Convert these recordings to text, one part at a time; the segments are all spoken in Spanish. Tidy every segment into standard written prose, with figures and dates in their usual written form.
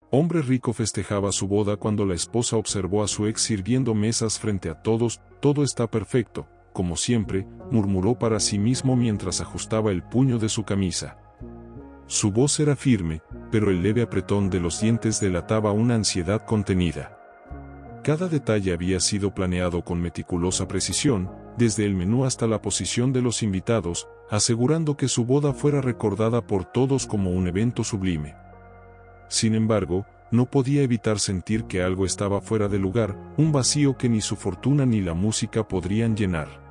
Hombre rico festejaba su boda cuando la esposa observó a su ex sirviendo mesas frente a todos. Todo está perfecto, como siempre, murmuró para sí mismo mientras ajustaba el puño de su camisa. Su voz era firme, pero el leve apretón de los dientes delataba una ansiedad contenida. Cada detalle había sido planeado con meticulosa precisión, desde el menú hasta la posición de los invitados, asegurando que su boda fuera recordada por todos como un evento sublime. Sin embargo, no podía evitar sentir que algo estaba fuera de lugar, un vacío que ni su fortuna ni la música podrían llenar.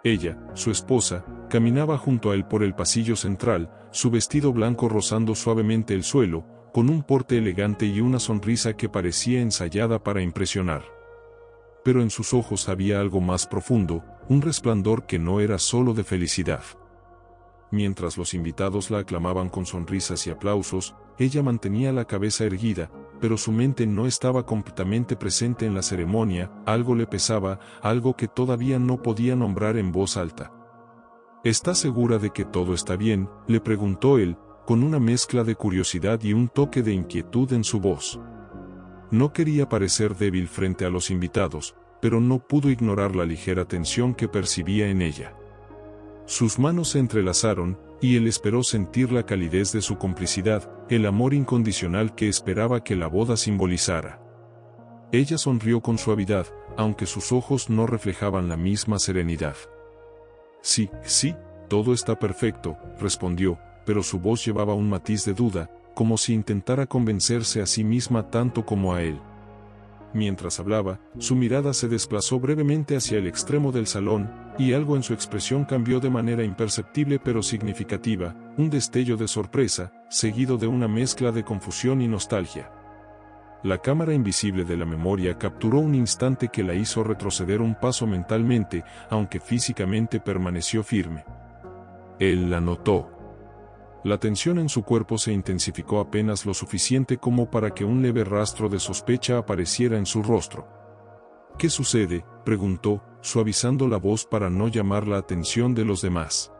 Ella, su esposa, caminaba junto a él por el pasillo central, su vestido blanco rozando suavemente el suelo, con un porte elegante y una sonrisa que parecía ensayada para impresionar. Pero en sus ojos había algo más profundo, un resplandor que no era solo de felicidad. Mientras los invitados la aclamaban con sonrisas y aplausos, ella mantenía la cabeza erguida, pero su mente no estaba completamente presente en la ceremonia, algo le pesaba, algo que todavía no podía nombrar en voz alta. ¿Estás segura de que todo está bien?, le preguntó él, con una mezcla de curiosidad y un toque de inquietud en su voz. No quería parecer débil frente a los invitados, pero no pudo ignorar la ligera tensión que percibía en ella. Sus manos se entrelazaron, y él esperó sentir la calidez de su complicidad, el amor incondicional que esperaba que la boda simbolizara. Ella sonrió con suavidad, aunque sus ojos no reflejaban la misma serenidad. Sí, todo está perfecto, respondió, pero su voz llevaba un matiz de duda, como si intentara convencerse a sí misma tanto como a él. Mientras hablaba, su mirada se desplazó brevemente hacia el extremo del salón, y algo en su expresión cambió de manera imperceptible pero significativa, un destello de sorpresa, seguido de una mezcla de confusión y nostalgia. La cámara invisible de la memoria capturó un instante que la hizo retroceder un paso mentalmente, aunque físicamente permaneció firme. Él la notó. La tensión en su cuerpo se intensificó apenas lo suficiente como para que un leve rastro de sospecha apareciera en su rostro. ¿Qué sucede?, preguntó, suavizando la voz para no llamar la atención de los demás.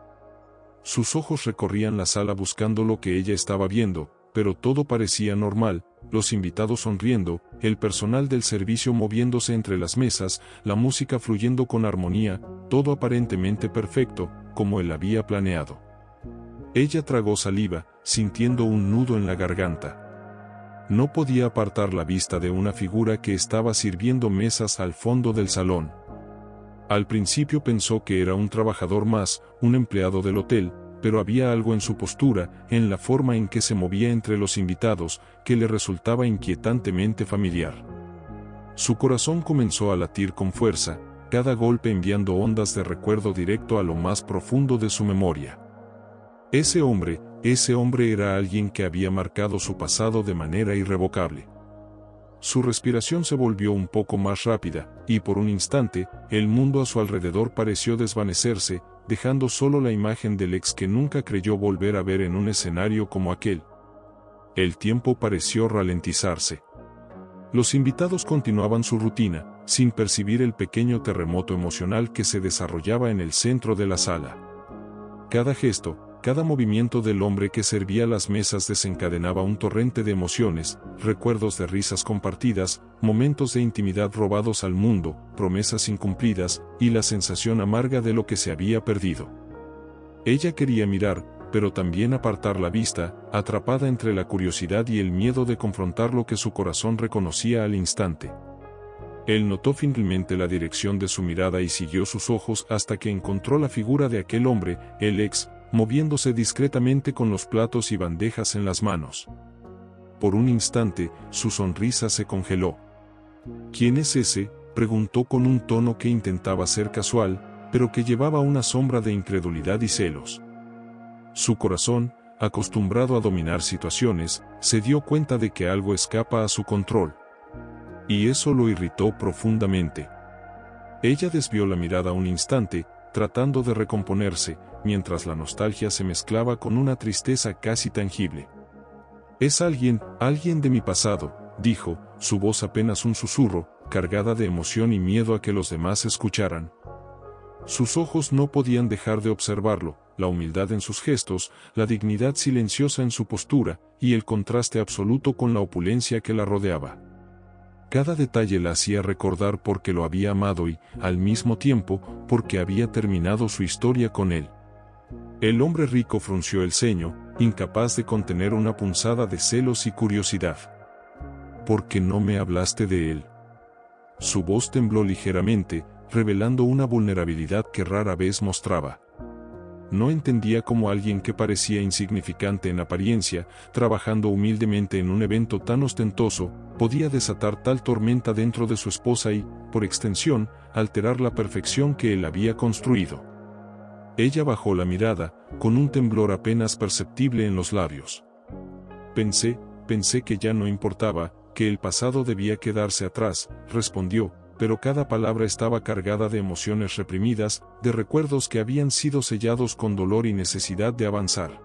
Sus ojos recorrían la sala buscando lo que ella estaba viendo, pero todo parecía normal, los invitados sonriendo, el personal del servicio moviéndose entre las mesas, la música fluyendo con armonía, todo aparentemente perfecto, como él había planeado. Ella tragó saliva, sintiendo un nudo en la garganta. No podía apartar la vista de una figura que estaba sirviendo mesas al fondo del salón. Al principio pensó que era un trabajador más, un empleado del hotel, pero había algo en su postura, en la forma en que se movía entre los invitados, que le resultaba inquietantemente familiar. Su corazón comenzó a latir con fuerza, cada golpe enviando ondas de recuerdo directo a lo más profundo de su memoria. Ese hombre era alguien que había marcado su pasado de manera irrevocable. Su respiración se volvió un poco más rápida, y por un instante, el mundo a su alrededor pareció desvanecerse, dejando solo la imagen del ex que nunca creyó volver a ver en un escenario como aquel. El tiempo pareció ralentizarse. Los invitados continuaban su rutina, sin percibir el pequeño terremoto emocional que se desarrollaba en el centro de la sala. Cada gesto, cada movimiento del hombre que servía las mesas desencadenaba un torrente de emociones, recuerdos de risas compartidas, momentos de intimidad robados al mundo, promesas incumplidas, y la sensación amarga de lo que se había perdido. Ella quería mirar, pero también apartar la vista, atrapada entre la curiosidad y el miedo de confrontar lo que su corazón reconocía al instante. Él notó finalmente la dirección de su mirada y siguió sus ojos hasta que encontró la figura de aquel hombre, el ex, moviéndose discretamente con los platos y bandejas en las manos. Por un instante, su sonrisa se congeló. ¿Quién es ese?, preguntó con un tono que intentaba ser casual, pero que llevaba una sombra de incredulidad y celos. Su corazón, acostumbrado a dominar situaciones, se dio cuenta de que algo escapa a su control. Y eso lo irritó profundamente. Ella desvió la mirada un instante, tratando de recomponerse, mientras la nostalgia se mezclaba con una tristeza casi tangible. «Es alguien de mi pasado», dijo, su voz apenas un susurro, cargada de emoción y miedo a que los demás escucharan. Sus ojos no podían dejar de observarlo, la humildad en sus gestos, la dignidad silenciosa en su postura, y el contraste absoluto con la opulencia que la rodeaba. Cada detalle la hacía recordar por qué lo había amado y, al mismo tiempo, porque había terminado su historia con él. El hombre rico frunció el ceño, incapaz de contener una punzada de celos y curiosidad. ¿Por qué no me hablaste de él? Su voz tembló ligeramente, revelando una vulnerabilidad que rara vez mostraba. No entendía cómo alguien que parecía insignificante en apariencia, trabajando humildemente en un evento tan ostentoso, podía desatar tal tormenta dentro de su esposa y, por extensión, alterar la perfección que él había construido. Ella bajó la mirada, con un temblor apenas perceptible en los labios. Pensé que ya no importaba, que el pasado debía quedarse atrás, respondió, pero cada palabra estaba cargada de emociones reprimidas, de recuerdos que habían sido sellados con dolor y necesidad de avanzar.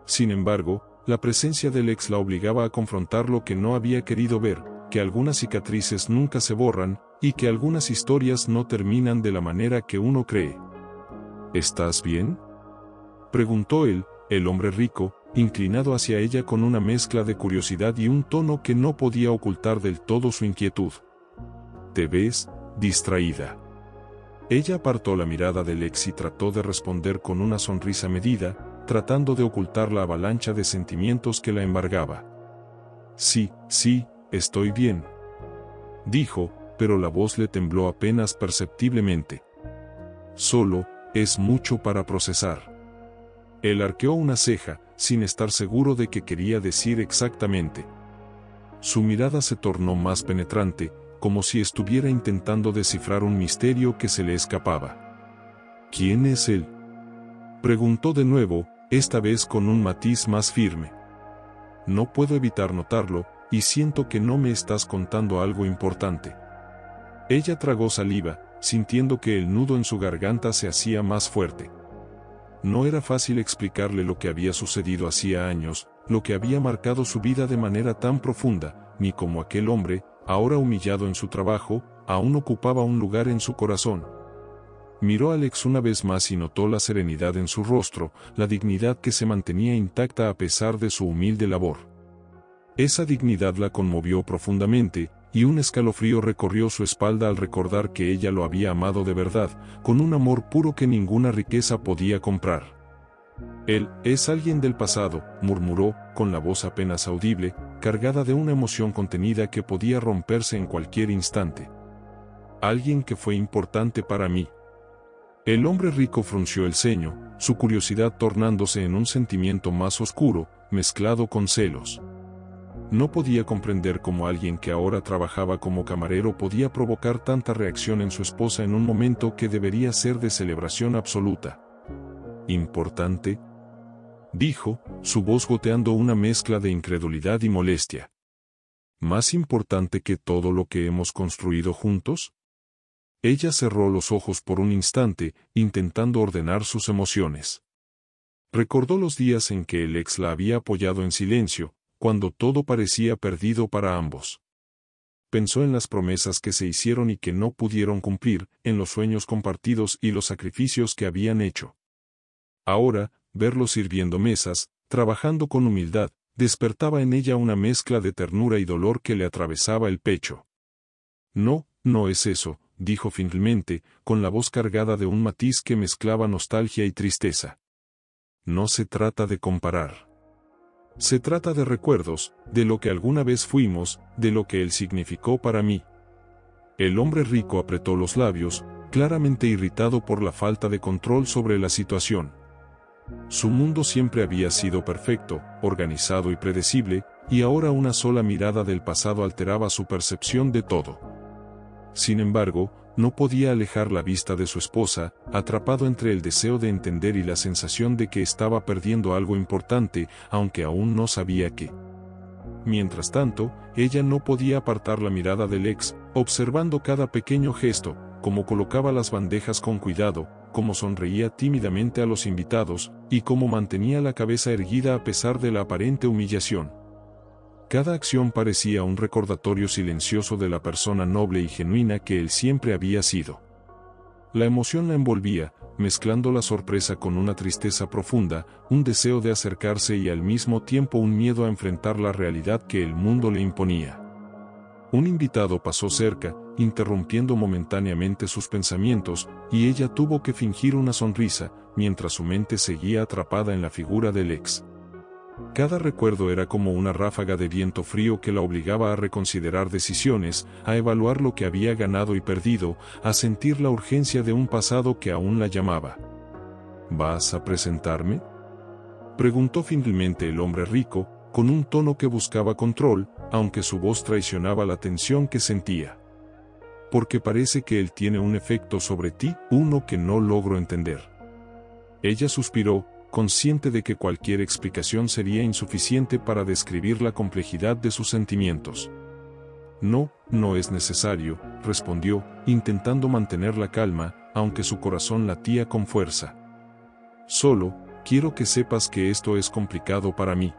Sin embargo, la presencia del ex la obligaba a confrontar lo que no había querido ver, que algunas cicatrices nunca se borran, y que algunas historias no terminan de la manera que uno cree. ¿Estás bien?, preguntó él, el hombre rico, inclinado hacia ella con una mezcla de curiosidad y un tono que no podía ocultar del todo su inquietud. «Te ves distraída». Ella apartó la mirada del ex y trató de responder con una sonrisa medida, tratando de ocultar la avalancha de sentimientos que la embargaba. Sí, estoy bien», dijo, pero la voz le tembló apenas perceptiblemente. «Solo, es mucho para procesar». Él arqueó una ceja, sin estar seguro de qué quería decir exactamente. Su mirada se tornó más penetrante, como si estuviera intentando descifrar un misterio que se le escapaba. «¿Quién es él?», preguntó de nuevo, esta vez con un matiz más firme. «No puedo evitar notarlo, y siento que no me estás contando algo importante». Ella tragó saliva, sintiendo que el nudo en su garganta se hacía más fuerte. No era fácil explicarle lo que había sucedido hacía años, lo que había marcado su vida de manera tan profunda, ni cómo aquel hombre, ahora humillado en su trabajo, aún ocupaba un lugar en su corazón. Miró a Alex una vez más y notó la serenidad en su rostro, la dignidad que se mantenía intacta a pesar de su humilde labor. Esa dignidad la conmovió profundamente, y un escalofrío recorrió su espalda al recordar que ella lo había amado de verdad, con un amor puro que ninguna riqueza podía comprar. «Él es alguien del pasado», murmuró, con la voz apenas audible, cargada de una emoción contenida que podía romperse en cualquier instante. «Alguien que fue importante para mí». El hombre rico frunció el ceño, su curiosidad tornándose en un sentimiento más oscuro, mezclado con celos. No podía comprender cómo alguien que ahora trabajaba como camarero podía provocar tanta reacción en su esposa en un momento que debería ser de celebración absoluta. «¿Importante?», dijo, su voz goteando una mezcla de incredulidad y molestia. «¿Más importante que todo lo que hemos construido juntos?». Ella cerró los ojos por un instante, intentando ordenar sus emociones. Recordó los días en que el ex la había apoyado en silencio, cuando todo parecía perdido para ambos. Pensó en las promesas que se hicieron y que no pudieron cumplir, en los sueños compartidos y los sacrificios que habían hecho. Ahora, verlo sirviendo mesas, trabajando con humildad, despertaba en ella una mezcla de ternura y dolor que le atravesaba el pecho. «No es eso», dijo finalmente, con la voz cargada de un matiz que mezclaba nostalgia y tristeza. «No se trata de comparar. Se trata de recuerdos, de lo que alguna vez fuimos, de lo que él significó para mí». El hombre rico apretó los labios, claramente irritado por la falta de control sobre la situación. Su mundo siempre había sido perfecto, organizado y predecible, y ahora una sola mirada del pasado alteraba su percepción de todo. Sin embargo, no podía alejar la vista de su esposa, atrapado entre el deseo de entender y la sensación de que estaba perdiendo algo importante, aunque aún no sabía qué. Mientras tanto, ella no podía apartar la mirada del ex, observando cada pequeño gesto, cómo colocaba las bandejas con cuidado, cómo sonreía tímidamente a los invitados, y cómo mantenía la cabeza erguida a pesar de la aparente humillación. Cada acción parecía un recordatorio silencioso de la persona noble y genuina que él siempre había sido. La emoción la envolvía, mezclando la sorpresa con una tristeza profunda, un deseo de acercarse y al mismo tiempo un miedo a enfrentar la realidad que el mundo le imponía. Un invitado pasó cerca, interrumpiendo momentáneamente sus pensamientos, y ella tuvo que fingir una sonrisa, mientras su mente seguía atrapada en la figura del ex. Cada recuerdo era como una ráfaga de viento frío que la obligaba a reconsiderar decisiones, a evaluar lo que había ganado y perdido, a sentir la urgencia de un pasado que aún la llamaba. ¿Vas a presentarme?, preguntó finalmente el hombre rico, con un tono que buscaba control, aunque su voz traicionaba la tensión que sentía. Porque parece que él tiene un efecto sobre ti, uno que no logro entender. Ella suspiró, consciente de que cualquier explicación sería insuficiente para describir la complejidad de sus sentimientos. No, no es necesario, respondió, intentando mantener la calma, aunque su corazón latía con fuerza. Solo, quiero que sepas que esto es complicado para mí.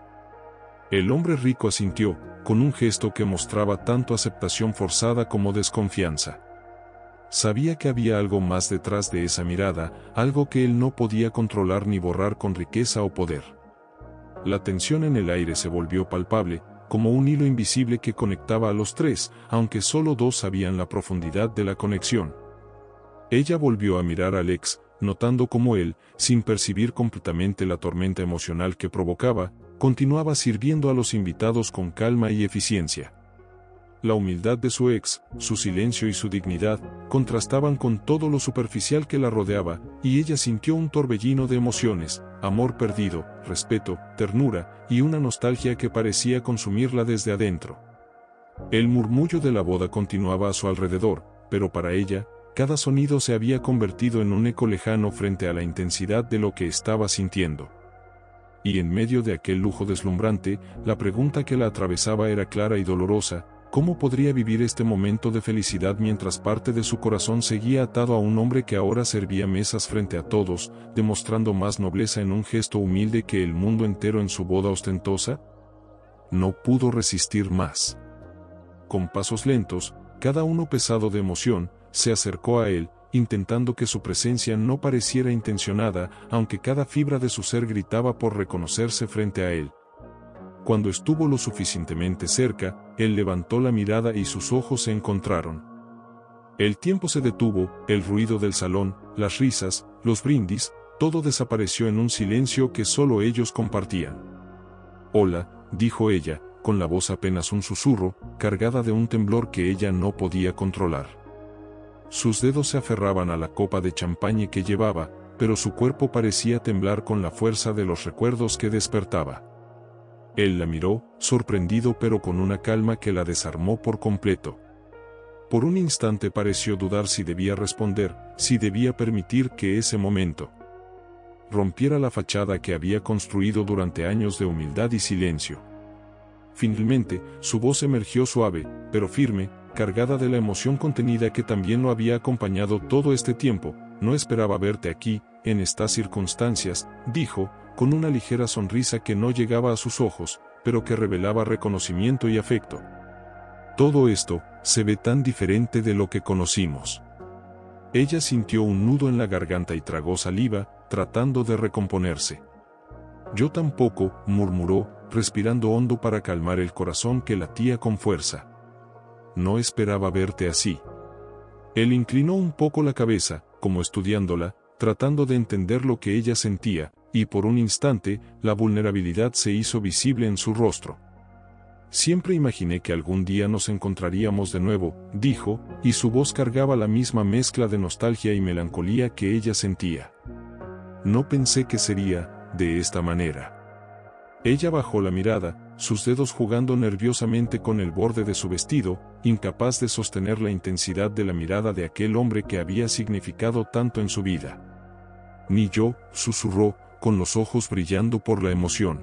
El hombre rico asintió, con un gesto que mostraba tanto aceptación forzada como desconfianza. Sabía que había algo más detrás de esa mirada, algo que él no podía controlar ni borrar con riqueza o poder. La tensión en el aire se volvió palpable, como un hilo invisible que conectaba a los tres, aunque solo dos sabían la profundidad de la conexión. Ella volvió a mirar a Alex, notando cómo él, sin percibir completamente la tormenta emocional que provocaba, continuaba sirviendo a los invitados con calma y eficiencia. La humildad de su ex, su silencio y su dignidad, contrastaban con todo lo superficial que la rodeaba, y ella sintió un torbellino de emociones, amor perdido, respeto, ternura, y una nostalgia que parecía consumirla desde adentro. El murmullo de la boda continuaba a su alrededor, pero para ella, cada sonido se había convertido en un eco lejano frente a la intensidad de lo que estaba sintiendo. Y en medio de aquel lujo deslumbrante, la pregunta que la atravesaba era clara y dolorosa: ¿cómo podría vivir este momento de felicidad mientras parte de su corazón seguía atado a un hombre que ahora servía mesas frente a todos, demostrando más nobleza en un gesto humilde que el mundo entero en su boda ostentosa? No pudo resistir más. Con pasos lentos, cada uno pesado de emoción, se acercó a él, intentando que su presencia no pareciera intencionada, aunque cada fibra de su ser gritaba por reconocerse frente a él. Cuando estuvo lo suficientemente cerca, él levantó la mirada y sus ojos se encontraron. El tiempo se detuvo, el ruido del salón, las risas, los brindis, todo desapareció en un silencio que solo ellos compartían. «Hola», dijo ella, con la voz apenas un susurro, cargada de un temblor que ella no podía controlar. Sus dedos se aferraban a la copa de champaña que llevaba, pero su cuerpo parecía temblar con la fuerza de los recuerdos que despertaba. Él la miró, sorprendido pero con una calma que la desarmó por completo. Por un instante pareció dudar si debía responder, si debía permitir que ese momento rompiera la fachada que había construido durante años de humildad y silencio. Finalmente, su voz emergió suave, pero firme, cargada de la emoción contenida que también lo había acompañado todo este tiempo. «No esperaba verte aquí, en estas circunstancias», dijo, con una ligera sonrisa que no llegaba a sus ojos, pero que revelaba reconocimiento y afecto. «Todo esto se ve tan diferente de lo que conocimos». Ella sintió un nudo en la garganta y tragó saliva, tratando de recomponerse. «Yo tampoco», murmuró, respirando hondo para calmar el corazón que latía con fuerza. «No esperaba verte así». Él inclinó un poco la cabeza, como estudiándola, tratando de entender lo que ella sentía, y por un instante, la vulnerabilidad se hizo visible en su rostro. «Siempre imaginé que algún día nos encontraríamos de nuevo», dijo, y su voz cargaba la misma mezcla de nostalgia y melancolía que ella sentía. «No pensé que sería de esta manera». Ella bajó la mirada, sus dedos jugando nerviosamente con el borde de su vestido, incapaz de sostener la intensidad de la mirada de aquel hombre que había significado tanto en su vida. «Ni yo», susurró, con los ojos brillando por la emoción.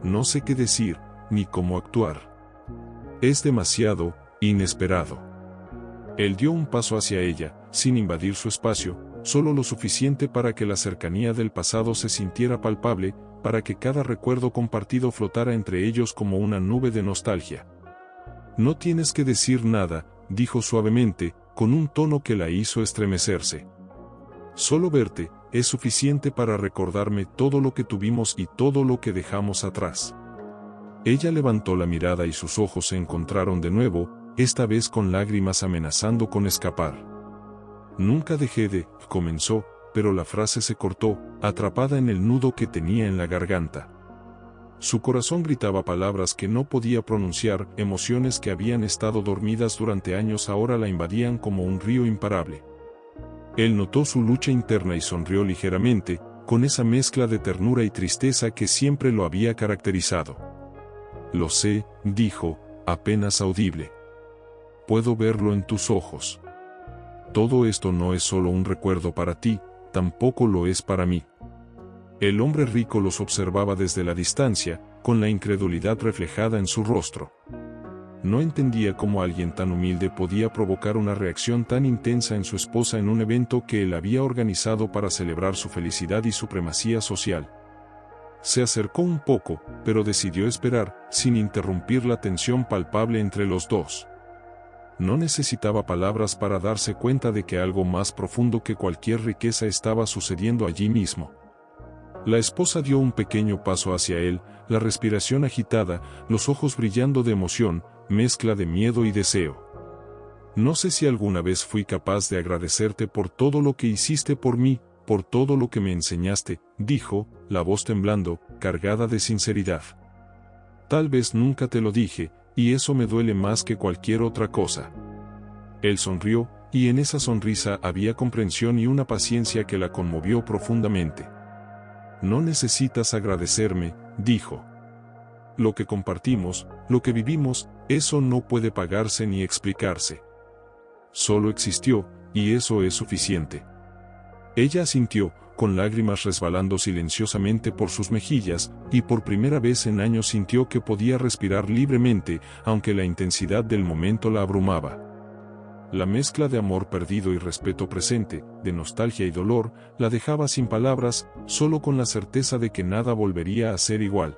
«No sé qué decir, ni cómo actuar. Es demasiado inesperado». Él dio un paso hacia ella, sin invadir su espacio, solo lo suficiente para que la cercanía del pasado se sintiera palpable, para que cada recuerdo compartido flotara entre ellos como una nube de nostalgia. «No tienes que decir nada», dijo suavemente, con un tono que la hizo estremecerse. Solo verte es suficiente para recordarme todo lo que tuvimos y todo lo que dejamos atrás. Ella levantó la mirada y sus ojos se encontraron de nuevo, esta vez con lágrimas amenazando con escapar. Nunca dejé de, comenzó, pero la frase se cortó, atrapada en el nudo que tenía en la garganta. Su corazón gritaba palabras que no podía pronunciar, emociones que habían estado dormidas durante años ahora la invadían como un río imparable. Él notó su lucha interna y sonrió ligeramente, con esa mezcla de ternura y tristeza que siempre lo había caracterizado. Lo sé, dijo, apenas audible. Puedo verlo en tus ojos. Todo esto no es solo un recuerdo para ti, tampoco lo es para mí. El hombre rico los observaba desde la distancia, con la incredulidad reflejada en su rostro. No entendía cómo alguien tan humilde podía provocar una reacción tan intensa en su esposa en un evento que él había organizado para celebrar su felicidad y supremacía social. Se acercó un poco, pero decidió esperar, sin interrumpir la tensión palpable entre los dos. No necesitaba palabras para darse cuenta de que algo más profundo que cualquier riqueza estaba sucediendo allí mismo. La esposa dio un pequeño paso hacia él, la respiración agitada, los ojos brillando de emoción, mezcla de miedo y deseo. No sé si alguna vez fui capaz de agradecerte por todo lo que hiciste por mí, por todo lo que me enseñaste, dijo, la voz temblando, cargada de sinceridad. Tal vez nunca te lo dije, y eso me duele más que cualquier otra cosa. Él sonrió, y en esa sonrisa había comprensión y una paciencia que la conmovió profundamente. No necesitas agradecerme, dijo. Lo que compartimos, lo que vivimos, eso no puede pagarse ni explicarse. Solo existió, y eso es suficiente. Ella asintió, con lágrimas resbalando silenciosamente por sus mejillas, y por primera vez en años sintió que podía respirar libremente, aunque la intensidad del momento la abrumaba. La mezcla de amor perdido y respeto presente, de nostalgia y dolor, la dejaba sin palabras, solo con la certeza de que nada volvería a ser igual.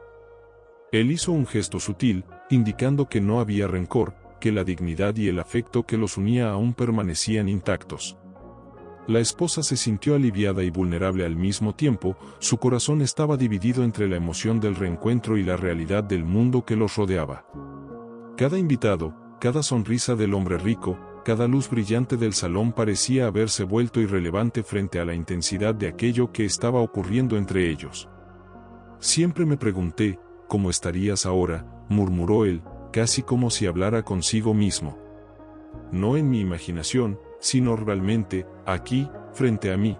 Él hizo un gesto sutil, indicando que no había rencor, que la dignidad y el afecto que los unía aún permanecían intactos. La esposa se sintió aliviada y vulnerable al mismo tiempo, su corazón estaba dividido entre la emoción del reencuentro y la realidad del mundo que los rodeaba. Cada invitado, cada sonrisa del hombre rico, cada luz brillante del salón parecía haberse vuelto irrelevante frente a la intensidad de aquello que estaba ocurriendo entre ellos. Siempre me pregunté, ¿cómo estarías ahora?, murmuró él, casi como si hablara consigo mismo. No en mi imaginación, sino realmente, aquí, frente a mí.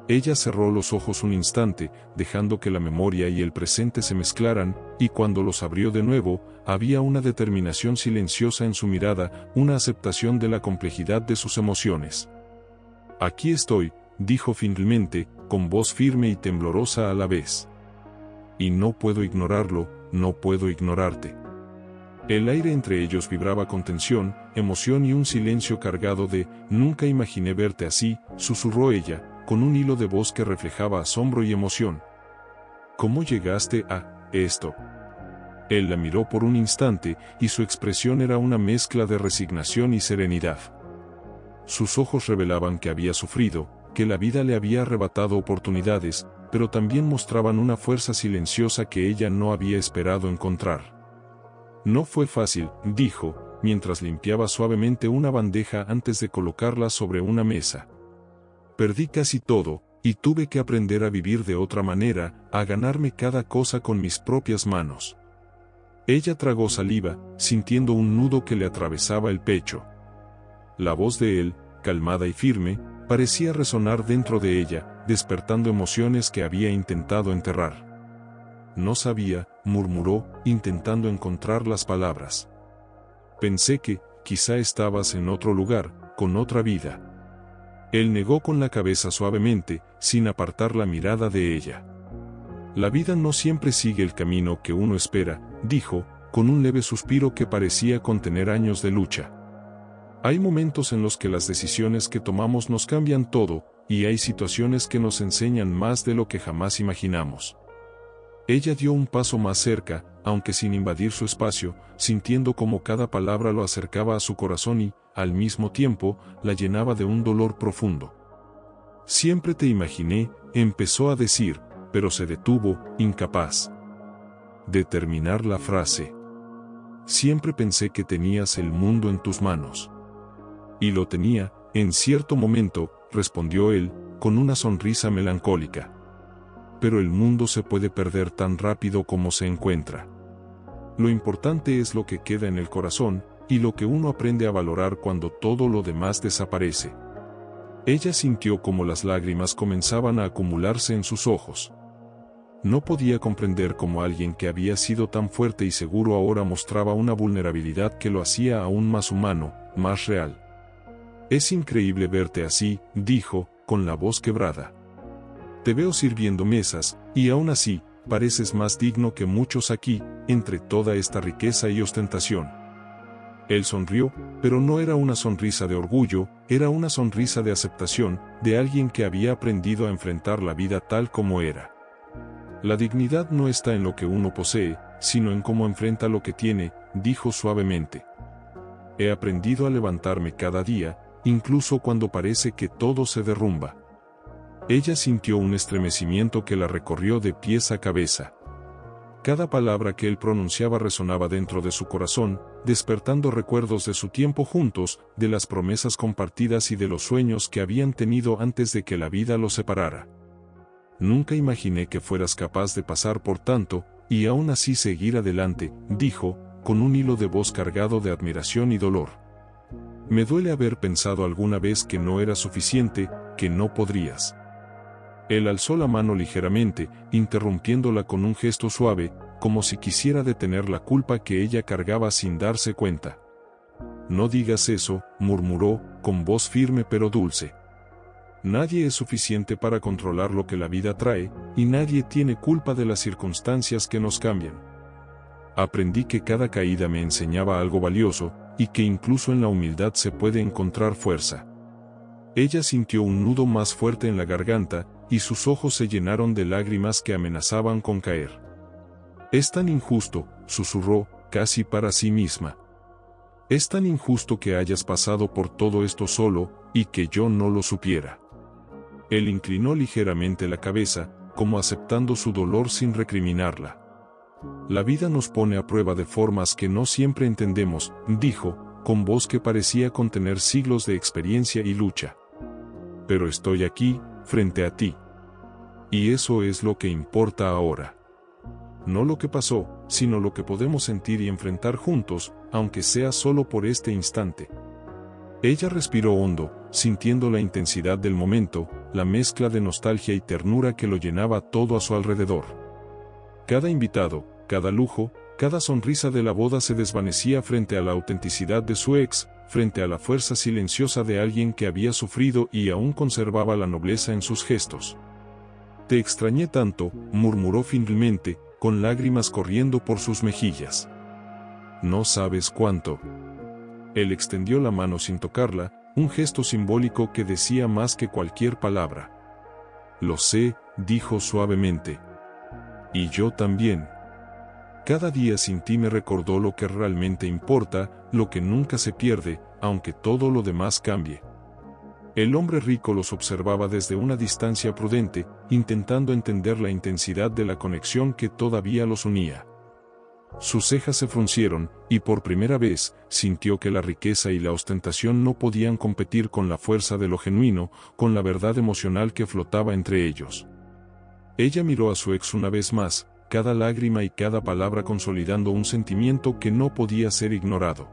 Ella cerró los ojos un instante, dejando que la memoria y el presente se mezclaran, y cuando los abrió de nuevo, había una determinación silenciosa en su mirada, una aceptación de la complejidad de sus emociones. Aquí estoy, dijo finalmente, con voz firme y temblorosa a la vez. Y no puedo ignorarlo, no puedo ignorarte. El aire entre ellos vibraba con tensión, emoción y un silencio cargado de «nunca imaginé verte así», susurró ella, con un hilo de voz que reflejaba asombro y emoción. «¿Cómo llegaste a esto?». Él la miró por un instante, y su expresión era una mezcla de resignación y serenidad. Sus ojos revelaban que había sufrido, que la vida le había arrebatado oportunidades, pero también mostraban una fuerza silenciosa que ella no había esperado encontrar. No fue fácil, dijo, mientras limpiaba suavemente una bandeja antes de colocarla sobre una mesa. Perdí casi todo, y tuve que aprender a vivir de otra manera, a ganarme cada cosa con mis propias manos. Ella tragó saliva, sintiendo un nudo que le atravesaba el pecho. La voz de él, calmada y firme, parecía resonar dentro de ella, despertando emociones que había intentado enterrar. No sabía, murmuró, intentando encontrar las palabras. Pensé que, quizá estabas en otro lugar, con otra vida. Él negó con la cabeza suavemente, sin apartar la mirada de ella. La vida no siempre sigue el camino que uno espera, dijo, con un leve suspiro que parecía contener años de lucha. Hay momentos en los que las decisiones que tomamos nos cambian todo, y hay situaciones que nos enseñan más de lo que jamás imaginamos. Ella dio un paso más cerca, aunque sin invadir su espacio, sintiendo como cada palabra lo acercaba a su corazón y, al mismo tiempo, la llenaba de un dolor profundo. Siempre te imaginé, empezó a decir, pero se detuvo, incapaz de terminar la frase. Siempre pensé que tenías el mundo en tus manos. Y lo tenía, en cierto momento, respondió él, con una sonrisa melancólica. Pero el mundo se puede perder tan rápido como se encuentra. Lo importante es lo que queda en el corazón, y lo que uno aprende a valorar cuando todo lo demás desaparece. Ella sintió como las lágrimas comenzaban a acumularse en sus ojos. No podía comprender cómo alguien que había sido tan fuerte y seguro ahora mostraba una vulnerabilidad que lo hacía aún más humano, más real. Es increíble verte así, dijo, con la voz quebrada. Te veo sirviendo mesas, y aún así, pareces más digno que muchos aquí, entre toda esta riqueza y ostentación. Él sonrió, pero no era una sonrisa de orgullo, era una sonrisa de aceptación, de alguien que había aprendido a enfrentar la vida tal como era. La dignidad no está en lo que uno posee, sino en cómo enfrenta lo que tiene, dijo suavemente. He aprendido a levantarme cada día, incluso cuando parece que todo se derrumba. Ella sintió un estremecimiento que la recorrió de pies a cabeza. Cada palabra que él pronunciaba resonaba dentro de su corazón, despertando recuerdos de su tiempo juntos, de las promesas compartidas y de los sueños que habían tenido antes de que la vida los separara. Nunca imaginé que fueras capaz de pasar por tanto, y aún así seguir adelante, dijo, con un hilo de voz cargado de admiración y dolor. Me duele haber pensado alguna vez que no era suficiente, que no podrías. Él alzó la mano ligeramente, interrumpiéndola con un gesto suave, como si quisiera detener la culpa que ella cargaba sin darse cuenta. No digas eso, murmuró, con voz firme pero dulce. Nadie es suficiente para controlar lo que la vida trae, y nadie tiene culpa de las circunstancias que nos cambian. Aprendí que cada caída me enseñaba algo valioso, y que incluso en la humildad se puede encontrar fuerza. Ella sintió un nudo más fuerte en la garganta, y sus ojos se llenaron de lágrimas que amenazaban con caer. Es tan injusto, susurró, casi para sí misma. Es tan injusto que hayas pasado por todo esto solo, y que yo no lo supiera. Él inclinó ligeramente la cabeza, como aceptando su dolor sin recriminarla. La vida nos pone a prueba de formas que no siempre entendemos, dijo, con voz que parecía contener siglos de experiencia y lucha. Pero estoy aquí, frente a ti. Y eso es lo que importa ahora. No lo que pasó, sino lo que podemos sentir y enfrentar juntos, aunque sea solo por este instante. Ella respiró hondo, sintiendo la intensidad del momento, la mezcla de nostalgia y ternura que lo llenaba todo a su alrededor. Cada invitado, cada lujo, cada sonrisa de la boda se desvanecía frente a la autenticidad de su ex, frente a la fuerza silenciosa de alguien que había sufrido y aún conservaba la nobleza en sus gestos. Te extrañé tanto, murmuró finalmente, con lágrimas corriendo por sus mejillas. No sabes cuánto. Él extendió la mano sin tocarla, un gesto simbólico que decía más que cualquier palabra. Lo sé, dijo suavemente. Y yo también. Cada día sin ti me recordó lo que realmente importa, lo que nunca se pierde, aunque todo lo demás cambie. El hombre rico los observaba desde una distancia prudente, intentando entender la intensidad de la conexión que todavía los unía. Sus cejas se fruncieron, y por primera vez, sintió que la riqueza y la ostentación no podían competir con la fuerza de lo genuino, con la verdad emocional que flotaba entre ellos. Ella miró a su ex una vez más, cada lágrima y cada palabra consolidando un sentimiento que no podía ser ignorado.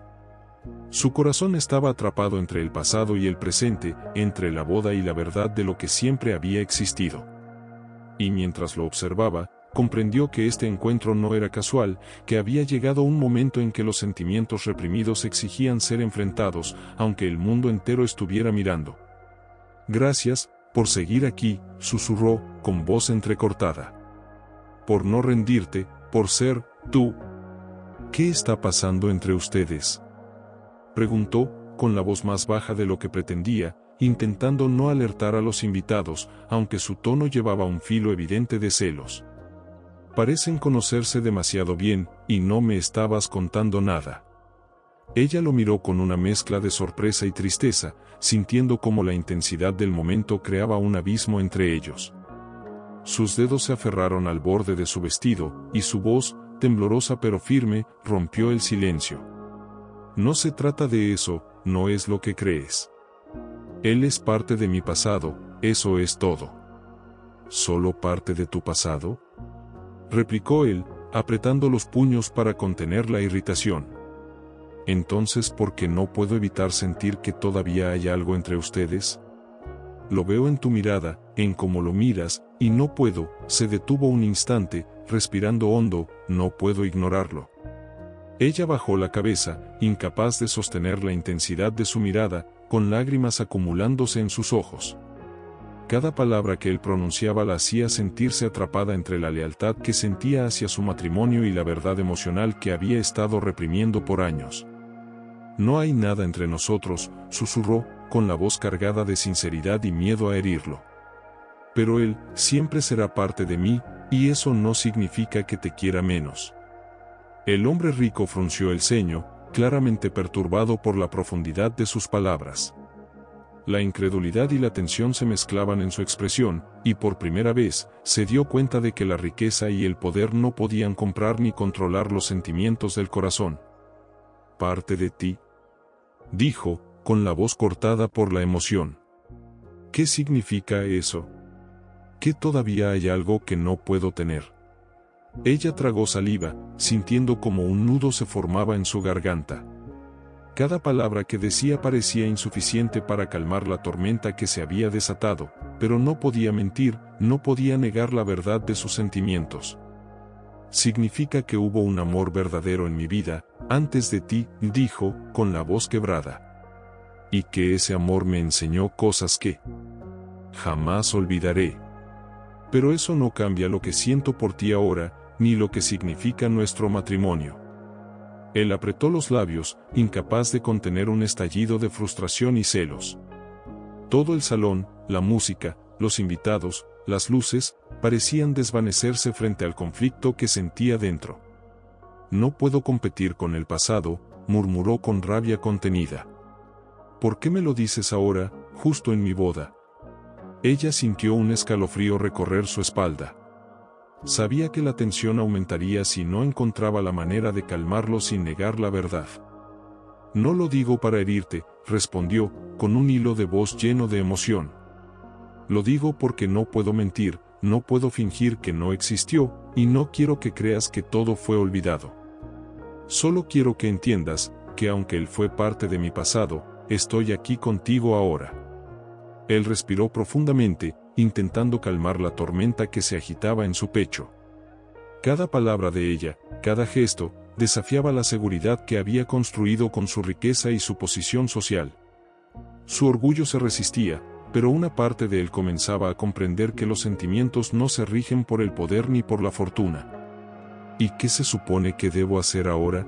Su corazón estaba atrapado entre el pasado y el presente, entre la boda y la verdad de lo que siempre había existido. Y mientras lo observaba, comprendió que este encuentro no era casual, que había llegado un momento en que los sentimientos reprimidos exigían ser enfrentados, aunque el mundo entero estuviera mirando. Gracias, por seguir aquí, susurró, con voz entrecortada. Por no rendirte, por ser, tú. ¿Qué está pasando entre ustedes?, preguntó, con la voz más baja de lo que pretendía, intentando no alertar a los invitados, aunque su tono llevaba un filo evidente de celos. Parecen conocerse demasiado bien, y no me estabas contando nada. Ella lo miró con una mezcla de sorpresa y tristeza, sintiendo cómo la intensidad del momento creaba un abismo entre ellos. Sus dedos se aferraron al borde de su vestido, y su voz, temblorosa pero firme, rompió el silencio. No se trata de eso, no es lo que crees. Él es parte de mi pasado, eso es todo. ¿Solo parte de tu pasado?, replicó él, apretando los puños para contener la irritación. Entonces, ¿por qué no puedo evitar sentir que todavía hay algo entre ustedes? Lo veo en tu mirada, en cómo lo miras, y no puedo. Se detuvo un instante, respirando hondo, no puedo ignorarlo. Ella bajó la cabeza, incapaz de sostener la intensidad de su mirada, con lágrimas acumulándose en sus ojos. Cada palabra que él pronunciaba la hacía sentirse atrapada entre la lealtad que sentía hacia su matrimonio y la verdad emocional que había estado reprimiendo por años. No hay nada entre nosotros, susurró, con la voz cargada de sinceridad y miedo a herirlo. Pero él siempre será parte de mí, y eso no significa que te quiera menos. El hombre rico frunció el ceño, claramente perturbado por la profundidad de sus palabras. La incredulidad y la tensión se mezclaban en su expresión, y por primera vez, se dio cuenta de que la riqueza y el poder no podían comprar ni controlar los sentimientos del corazón. «¿Parte de ti?», dijo, con la voz cortada por la emoción. «¿Qué significa eso? ¿Que todavía hay algo que no puedo tener?». Ella tragó saliva, sintiendo como un nudo se formaba en su garganta. Cada palabra que decía parecía insuficiente para calmar la tormenta que se había desatado, pero no podía mentir, no podía negar la verdad de sus sentimientos. «Significa que hubo un amor verdadero en mi vida, antes de ti», dijo, con la voz quebrada. «Y que ese amor me enseñó cosas que jamás olvidaré. Pero eso no cambia lo que siento por ti ahora, ni lo que significa nuestro matrimonio». Él apretó los labios, incapaz de contener un estallido de frustración y celos. Todo el salón, la música, los invitados, las luces, parecían desvanecerse frente al conflicto que sentía dentro. «No puedo competir con el pasado», murmuró con rabia contenida. «¿Por qué me lo dices ahora, justo en mi boda?». Ella sintió un escalofrío recorrer su espalda. Sabía que la tensión aumentaría si no encontraba la manera de calmarlo sin negar la verdad. «No lo digo para herirte», respondió, con un hilo de voz lleno de emoción. «Lo digo porque no puedo mentir, no puedo fingir que no existió, y no quiero que creas que todo fue olvidado. Solo quiero que entiendas, que aunque él fue parte de mi pasado, estoy aquí contigo ahora». Él respiró profundamente, intentando calmar la tormenta que se agitaba en su pecho. Cada palabra de ella, cada gesto, desafiaba la seguridad que había construido con su riqueza y su posición social. Su orgullo se resistía, pero una parte de él comenzaba a comprender que los sentimientos no se rigen por el poder ni por la fortuna. «¿Y qué se supone que debo hacer ahora?»,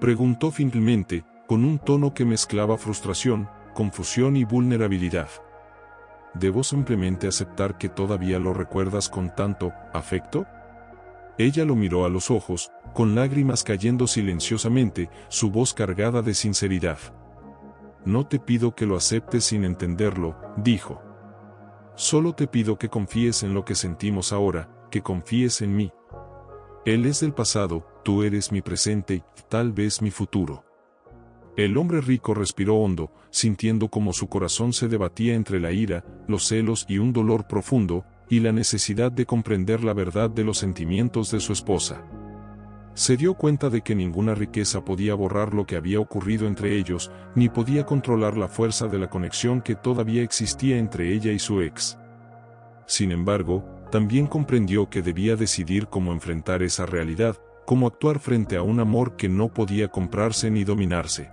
preguntó finalmente, con un tono que mezclaba frustración, confusión y vulnerabilidad. «¿Debo simplemente aceptar que todavía lo recuerdas con tanto afecto?». Ella lo miró a los ojos, con lágrimas cayendo silenciosamente, su voz cargada de sinceridad. «No te pido que lo aceptes sin entenderlo», dijo. «Solo te pido que confíes en lo que sentimos ahora, que confíes en mí. Él es del pasado, tú eres mi presente y, tal vez, mi futuro». El hombre rico respiró hondo, sintiendo como su corazón se debatía entre la ira, los celos y un dolor profundo, y la necesidad de comprender la verdad de los sentimientos de su esposa. Se dio cuenta de que ninguna riqueza podía borrar lo que había ocurrido entre ellos, ni podía controlar la fuerza de la conexión que todavía existía entre ella y su ex. Sin embargo, también comprendió que debía decidir cómo enfrentar esa realidad, cómo actuar frente a un amor que no podía comprarse ni dominarse.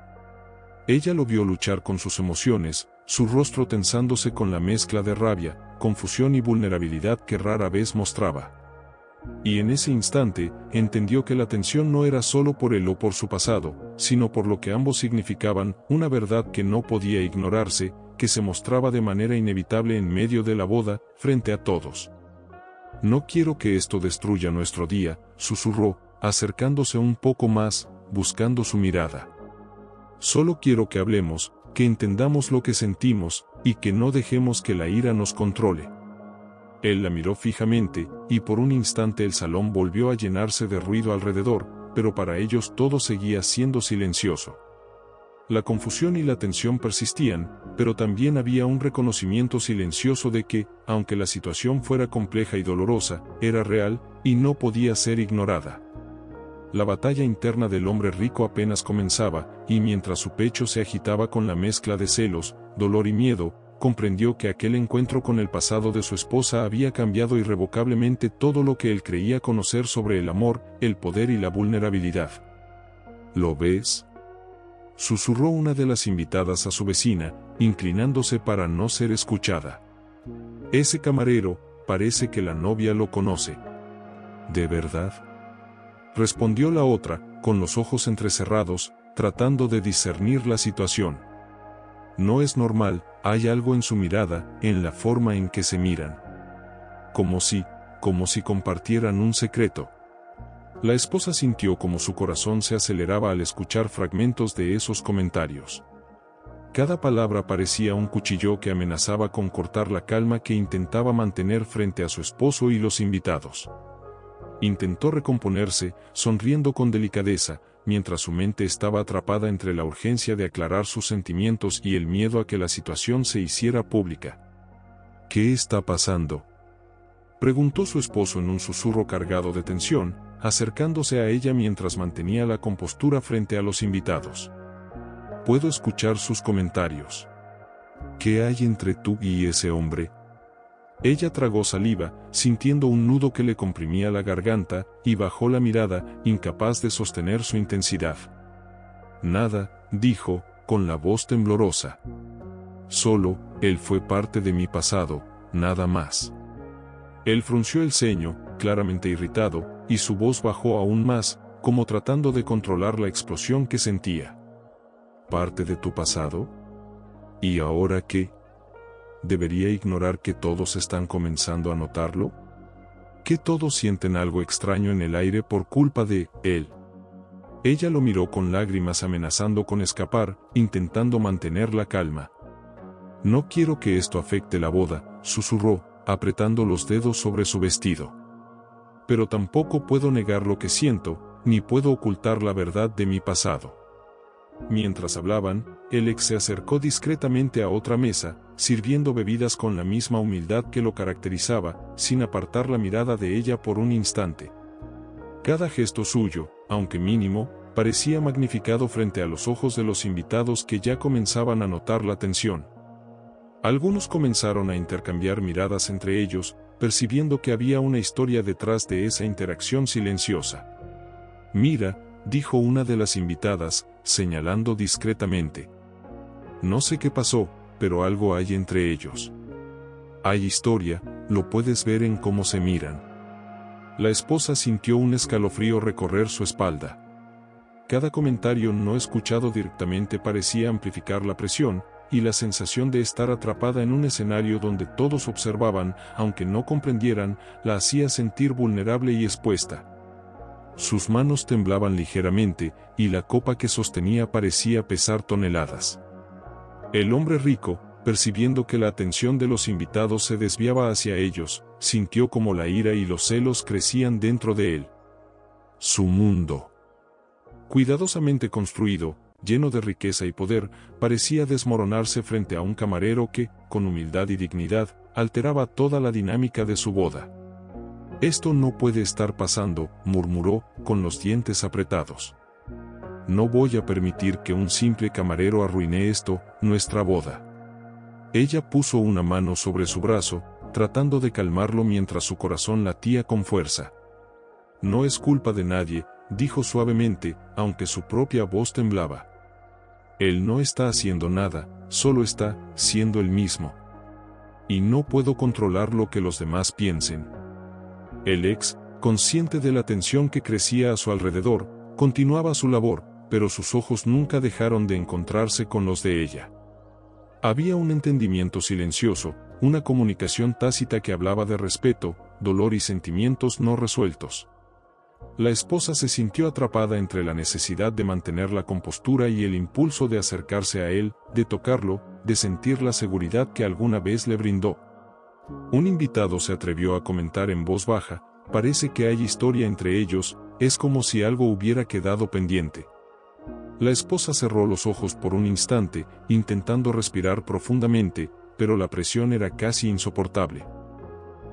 Ella lo vio luchar con sus emociones, su rostro tensándose con la mezcla de rabia, confusión y vulnerabilidad que rara vez mostraba. Y en ese instante, entendió que la tensión no era solo por él o por su pasado, sino por lo que ambos significaban, una verdad que no podía ignorarse, que se mostraba de manera inevitable en medio de la boda, frente a todos. «No quiero que esto destruya nuestro día», susurró, acercándose un poco más, buscando su mirada. Solo quiero que hablemos, que entendamos lo que sentimos, y que no dejemos que la ira nos controle. Él la miró fijamente, y por un instante el salón volvió a llenarse de ruido alrededor, pero para ellos todo seguía siendo silencioso. La confusión y la tensión persistían, pero también había un reconocimiento silencioso de que, aunque la situación fuera compleja y dolorosa, era real, y no podía ser ignorada. La batalla interna del hombre rico apenas comenzaba, y mientras su pecho se agitaba con la mezcla de celos, dolor y miedo, comprendió que aquel encuentro con el pasado de su esposa había cambiado irrevocablemente todo lo que él creía conocer sobre el amor, el poder y la vulnerabilidad. ¿Lo ves?, susurró una de las invitadas a su vecina, inclinándose para no ser escuchada. Ese camarero, parece que la novia lo conoce. ¿De verdad?, respondió la otra, con los ojos entrecerrados, tratando de discernir la situación. No es normal, hay algo en su mirada, en la forma en que se miran. Como si compartieran un secreto. La esposa sintió como su corazón se aceleraba al escuchar fragmentos de esos comentarios. Cada palabra parecía un cuchillo que amenazaba con cortar la calma que intentaba mantener frente a su esposo y los invitados. Intentó recomponerse, sonriendo con delicadeza, mientras su mente estaba atrapada entre la urgencia de aclarar sus sentimientos y el miedo a que la situación se hiciera pública. ¿Qué está pasando?, preguntó su esposo en un susurro cargado de tensión, acercándose a ella mientras mantenía la compostura frente a los invitados. Puedo escuchar sus comentarios. ¿Qué hay entre tú y ese hombre? Ella tragó saliva, sintiendo un nudo que le comprimía la garganta, y bajó la mirada, incapaz de sostener su intensidad. Nada, dijo, con la voz temblorosa. Solo, él fue parte de mi pasado, nada más. Él frunció el ceño, claramente irritado, y su voz bajó aún más, como tratando de controlar la explosión que sentía. ¿Parte de tu pasado? ¿Y ahora qué? ¿Debería ignorar que todos están comenzando a notarlo? ¿Que todos sienten algo extraño en el aire por culpa de él? Ella lo miró con lágrimas amenazando con escapar, intentando mantener la calma. No quiero que esto afecte la boda, susurró, apretando los dedos sobre su vestido. Pero tampoco puedo negar lo que siento, ni puedo ocultar la verdad de mi pasado. Mientras hablaban, el ex se acercó discretamente a otra mesa, sirviendo bebidas con la misma humildad que lo caracterizaba, sin apartar la mirada de ella por un instante. Cada gesto suyo, aunque mínimo, parecía magnificado frente a los ojos de los invitados que ya comenzaban a notar la tensión. Algunos comenzaron a intercambiar miradas entre ellos, percibiendo que había una historia detrás de esa interacción silenciosa. Mira, dijo una de las invitadas, señalando discretamente. No sé qué pasó, pero algo hay entre ellos. Hay historia, lo puedes ver en cómo se miran. La esposa sintió un escalofrío recorrer su espalda. Cada comentario no escuchado directamente parecía amplificar la presión, y la sensación de estar atrapada en un escenario donde todos observaban, aunque no comprendieran, la hacía sentir vulnerable y expuesta. Sus manos temblaban ligeramente, y la copa que sostenía parecía pesar toneladas. El hombre rico, percibiendo que la atención de los invitados se desviaba hacia ellos, sintió como la ira y los celos crecían dentro de él. Su mundo, cuidadosamente construido, lleno de riqueza y poder, parecía desmoronarse frente a un camarero que, con humildad y dignidad, alteraba toda la dinámica de su boda. Esto no puede estar pasando, murmuró, con los dientes apretados. No voy a permitir que un simple camarero arruine esto, nuestra boda. Ella puso una mano sobre su brazo, tratando de calmarlo mientras su corazón latía con fuerza. No es culpa de nadie, dijo suavemente, aunque su propia voz temblaba. Él no está haciendo nada, solo está siendo él mismo. Y no puedo controlar lo que los demás piensen. El ex, consciente de la tensión que crecía a su alrededor, continuaba su labor, pero sus ojos nunca dejaron de encontrarse con los de ella. Había un entendimiento silencioso, una comunicación tácita que hablaba de respeto, dolor y sentimientos no resueltos. La esposa se sintió atrapada entre la necesidad de mantener la compostura y el impulso de acercarse a él, de tocarlo, de sentir la seguridad que alguna vez le brindó. Un invitado se atrevió a comentar en voz baja: parece que hay historia entre ellos, es como si algo hubiera quedado pendiente. La esposa cerró los ojos por un instante, intentando respirar profundamente, pero la presión era casi insoportable.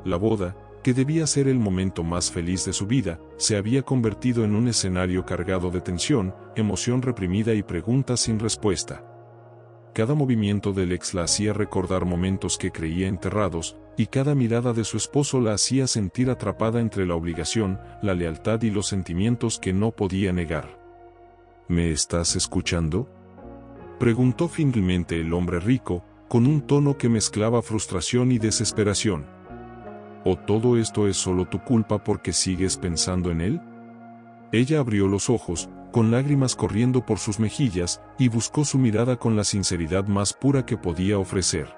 La boda, que debía ser el momento más feliz de su vida, se había convertido en un escenario cargado de tensión, emoción reprimida y preguntas sin respuesta. Cada movimiento del ex la hacía recordar momentos que creía enterrados, y cada mirada de su esposo la hacía sentir atrapada entre la obligación, la lealtad y los sentimientos que no podía negar. ¿Me estás escuchando?, preguntó finalmente el hombre rico, con un tono que mezclaba frustración y desesperación. ¿O todo esto es solo tu culpa porque sigues pensando en él? Ella abrió los ojos, con lágrimas corriendo por sus mejillas, y buscó su mirada con la sinceridad más pura que podía ofrecer.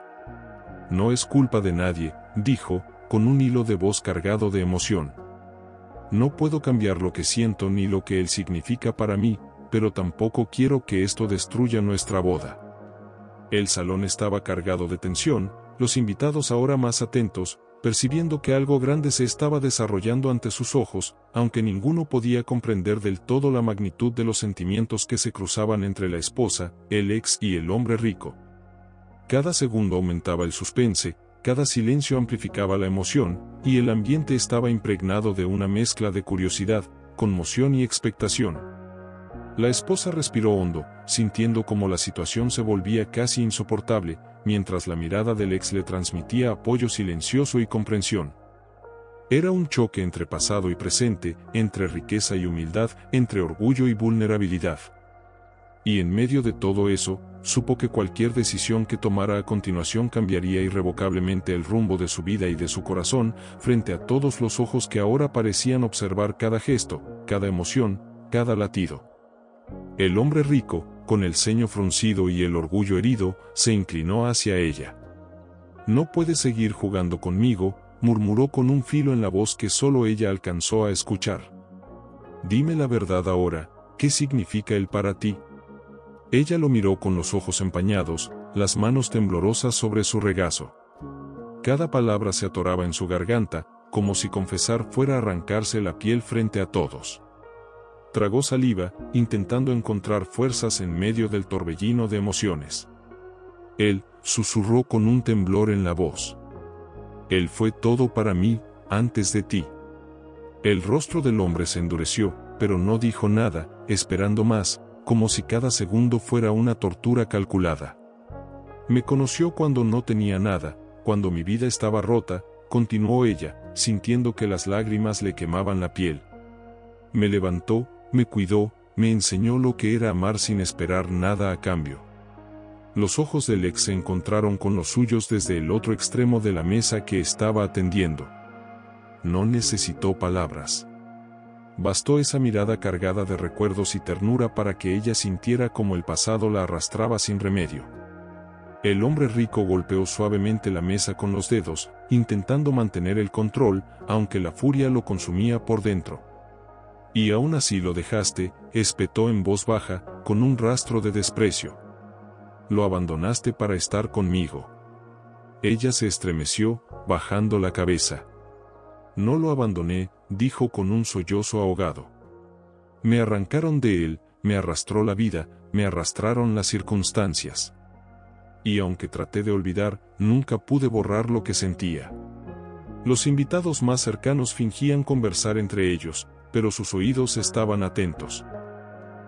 No es culpa de nadie, dijo, con un hilo de voz cargado de emoción. No puedo cambiar lo que siento ni lo que él significa para mí, pero tampoco quiero que esto destruya nuestra boda. El salón estaba cargado de tensión, los invitados ahora más atentos, percibiendo que algo grande se estaba desarrollando ante sus ojos, aunque ninguno podía comprender del todo la magnitud de los sentimientos que se cruzaban entre la esposa, el ex y el hombre rico. Cada segundo aumentaba el suspense, cada silencio amplificaba la emoción, y el ambiente estaba impregnado de una mezcla de curiosidad, conmoción y expectación. La esposa respiró hondo, sintiendo cómo la situación se volvía casi insoportable, mientras la mirada del ex le transmitía apoyo silencioso y comprensión. Era un choque entre pasado y presente, entre riqueza y humildad, entre orgullo y vulnerabilidad. Y en medio de todo eso, supo que cualquier decisión que tomara a continuación cambiaría irrevocablemente el rumbo de su vida y de su corazón, frente a todos los ojos que ahora parecían observar cada gesto, cada emoción, cada latido. El hombre rico, con el ceño fruncido y el orgullo herido, se inclinó hacia ella. «No puedes seguir jugando conmigo», murmuró con un filo en la voz que solo ella alcanzó a escuchar. «Dime la verdad ahora, ¿qué significa él para ti?». Ella lo miró con los ojos empañados, las manos temblorosas sobre su regazo. Cada palabra se atoraba en su garganta, como si confesar fuera arrancarse la piel frente a todos. Tragó saliva, intentando encontrar fuerzas en medio del torbellino de emociones. Él, susurró con un temblor en la voz. Él fue todo para mí, antes de ti. El rostro del hombre se endureció, pero no dijo nada, esperando más, como si cada segundo fuera una tortura calculada. Me conoció cuando no tenía nada, cuando mi vida estaba rota, continuó ella, sintiendo que las lágrimas le quemaban la piel. Me levantó, me cuidó, me enseñó lo que era amar sin esperar nada a cambio. Los ojos del ex se encontraron con los suyos desde el otro extremo de la mesa que estaba atendiendo. No necesitó palabras. Bastó esa mirada cargada de recuerdos y ternura para que ella sintiera como el pasado la arrastraba sin remedio. El hombre rico golpeó suavemente la mesa con los dedos, intentando mantener el control, aunque la furia lo consumía por dentro. «Y aún así lo dejaste», espetó en voz baja, con un rastro de desprecio. «Lo abandonaste para estar conmigo». Ella se estremeció, bajando la cabeza. «No lo abandoné», dijo con un sollozo ahogado. «Me arrancaron de él, me arrastró la vida, me arrastraron las circunstancias. Y aunque traté de olvidar, nunca pude borrar lo que sentía». Los invitados más cercanos fingían conversar entre ellos, pero sus oídos estaban atentos.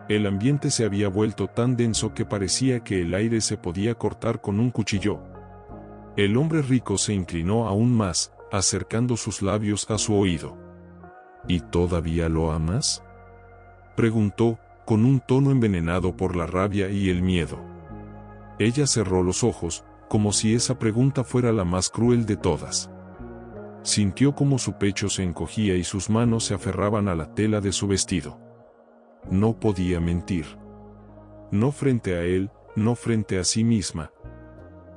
El ambiente se había vuelto tan denso que parecía que el aire se podía cortar con un cuchillo. El hombre rico se inclinó aún más, acercando sus labios a su oído. «¿Y todavía lo amas?», preguntó, con un tono envenenado por la rabia y el miedo. Ella cerró los ojos, como si esa pregunta fuera la más cruel de todas. Sintió como su pecho se encogía y sus manos se aferraban a la tela de su vestido. No podía mentir. No frente a él, no frente a sí misma.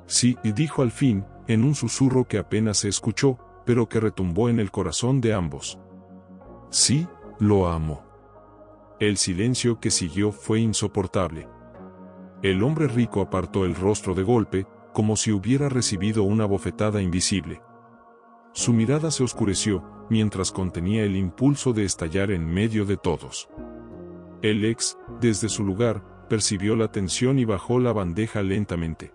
«Sí», dijo al fin, en un susurro que apenas se escuchó, pero que retumbó en el corazón de ambos. «Sí», lo amo. El silencio que siguió fue insoportable. El hombre rico apartó el rostro de golpe, como si hubiera recibido una bofetada invisible. Su mirada se oscureció, mientras contenía el impulso de estallar en medio de todos. El ex, desde su lugar, percibió la tensión y bajó la bandeja lentamente.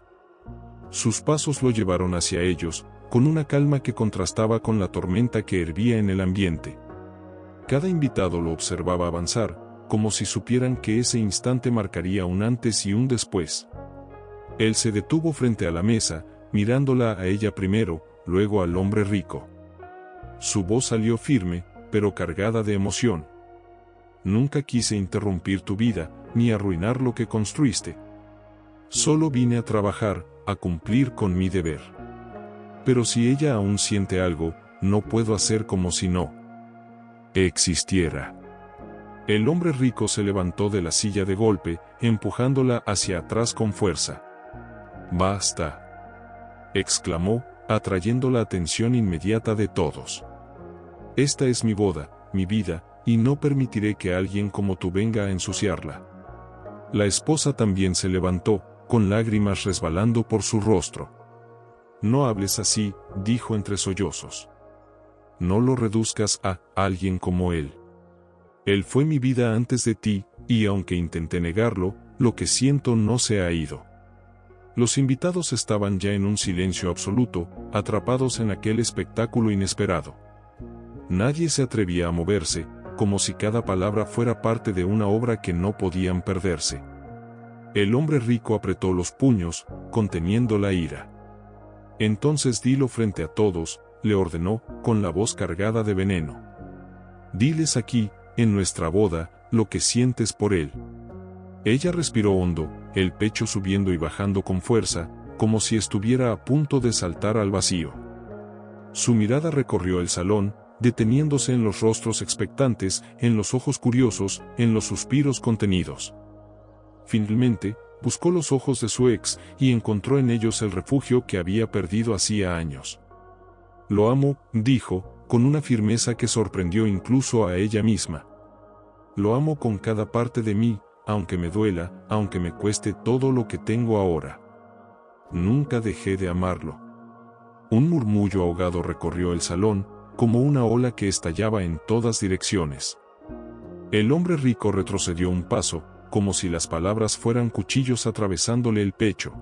Sus pasos lo llevaron hacia ellos, con una calma que contrastaba con la tormenta que hervía en el ambiente. Cada invitado lo observaba avanzar, como si supieran que ese instante marcaría un antes y un después. Él se detuvo frente a la mesa, mirándola a ella primero, luego al hombre rico. Su voz salió firme, pero cargada de emoción. Nunca quise interrumpir tu vida, ni arruinar lo que construiste. Solo vine a trabajar, a cumplir con mi deber. Pero si ella aún siente algo, no puedo hacer como si no existiera. El hombre rico se levantó de la silla de golpe, empujándola hacia atrás con fuerza. «Basta», exclamó, atrayendo la atención inmediata de todos. «Esta es mi boda, mi vida, y no permitiré que alguien como tú venga a ensuciarla». La esposa también se levantó, con lágrimas resbalando por su rostro. «No hables así», dijo entre sollozos. «No lo reduzcas a alguien como él. Él fue mi vida antes de ti, y aunque intenté negarlo, lo que siento no se ha ido». Los invitados estaban ya en un silencio absoluto, atrapados en aquel espectáculo inesperado. Nadie se atrevía a moverse, como si cada palabra fuera parte de una obra que no podían perderse. El hombre rico apretó los puños, conteniendo la ira. «Entonces dilo frente a todos», le ordenó, con la voz cargada de veneno. «Diles aquí, en nuestra boda, lo que sientes por él». Ella respiró hondo, el pecho subiendo y bajando con fuerza, como si estuviera a punto de saltar al vacío. Su mirada recorrió el salón, deteniéndose en los rostros expectantes, en los ojos curiosos, en los suspiros contenidos. Finalmente, buscó los ojos de su ex, y encontró en ellos el refugio que había perdido hacía años. «Lo amo», dijo, con una firmeza que sorprendió incluso a ella misma. «Lo amo con cada parte de mí, aunque me duela, aunque me cueste todo lo que tengo ahora. Nunca dejé de amarlo». Un murmullo ahogado recorrió el salón, como una ola que estallaba en todas direcciones. El hombre rico retrocedió un paso, como si las palabras fueran cuchillos atravesándole el pecho.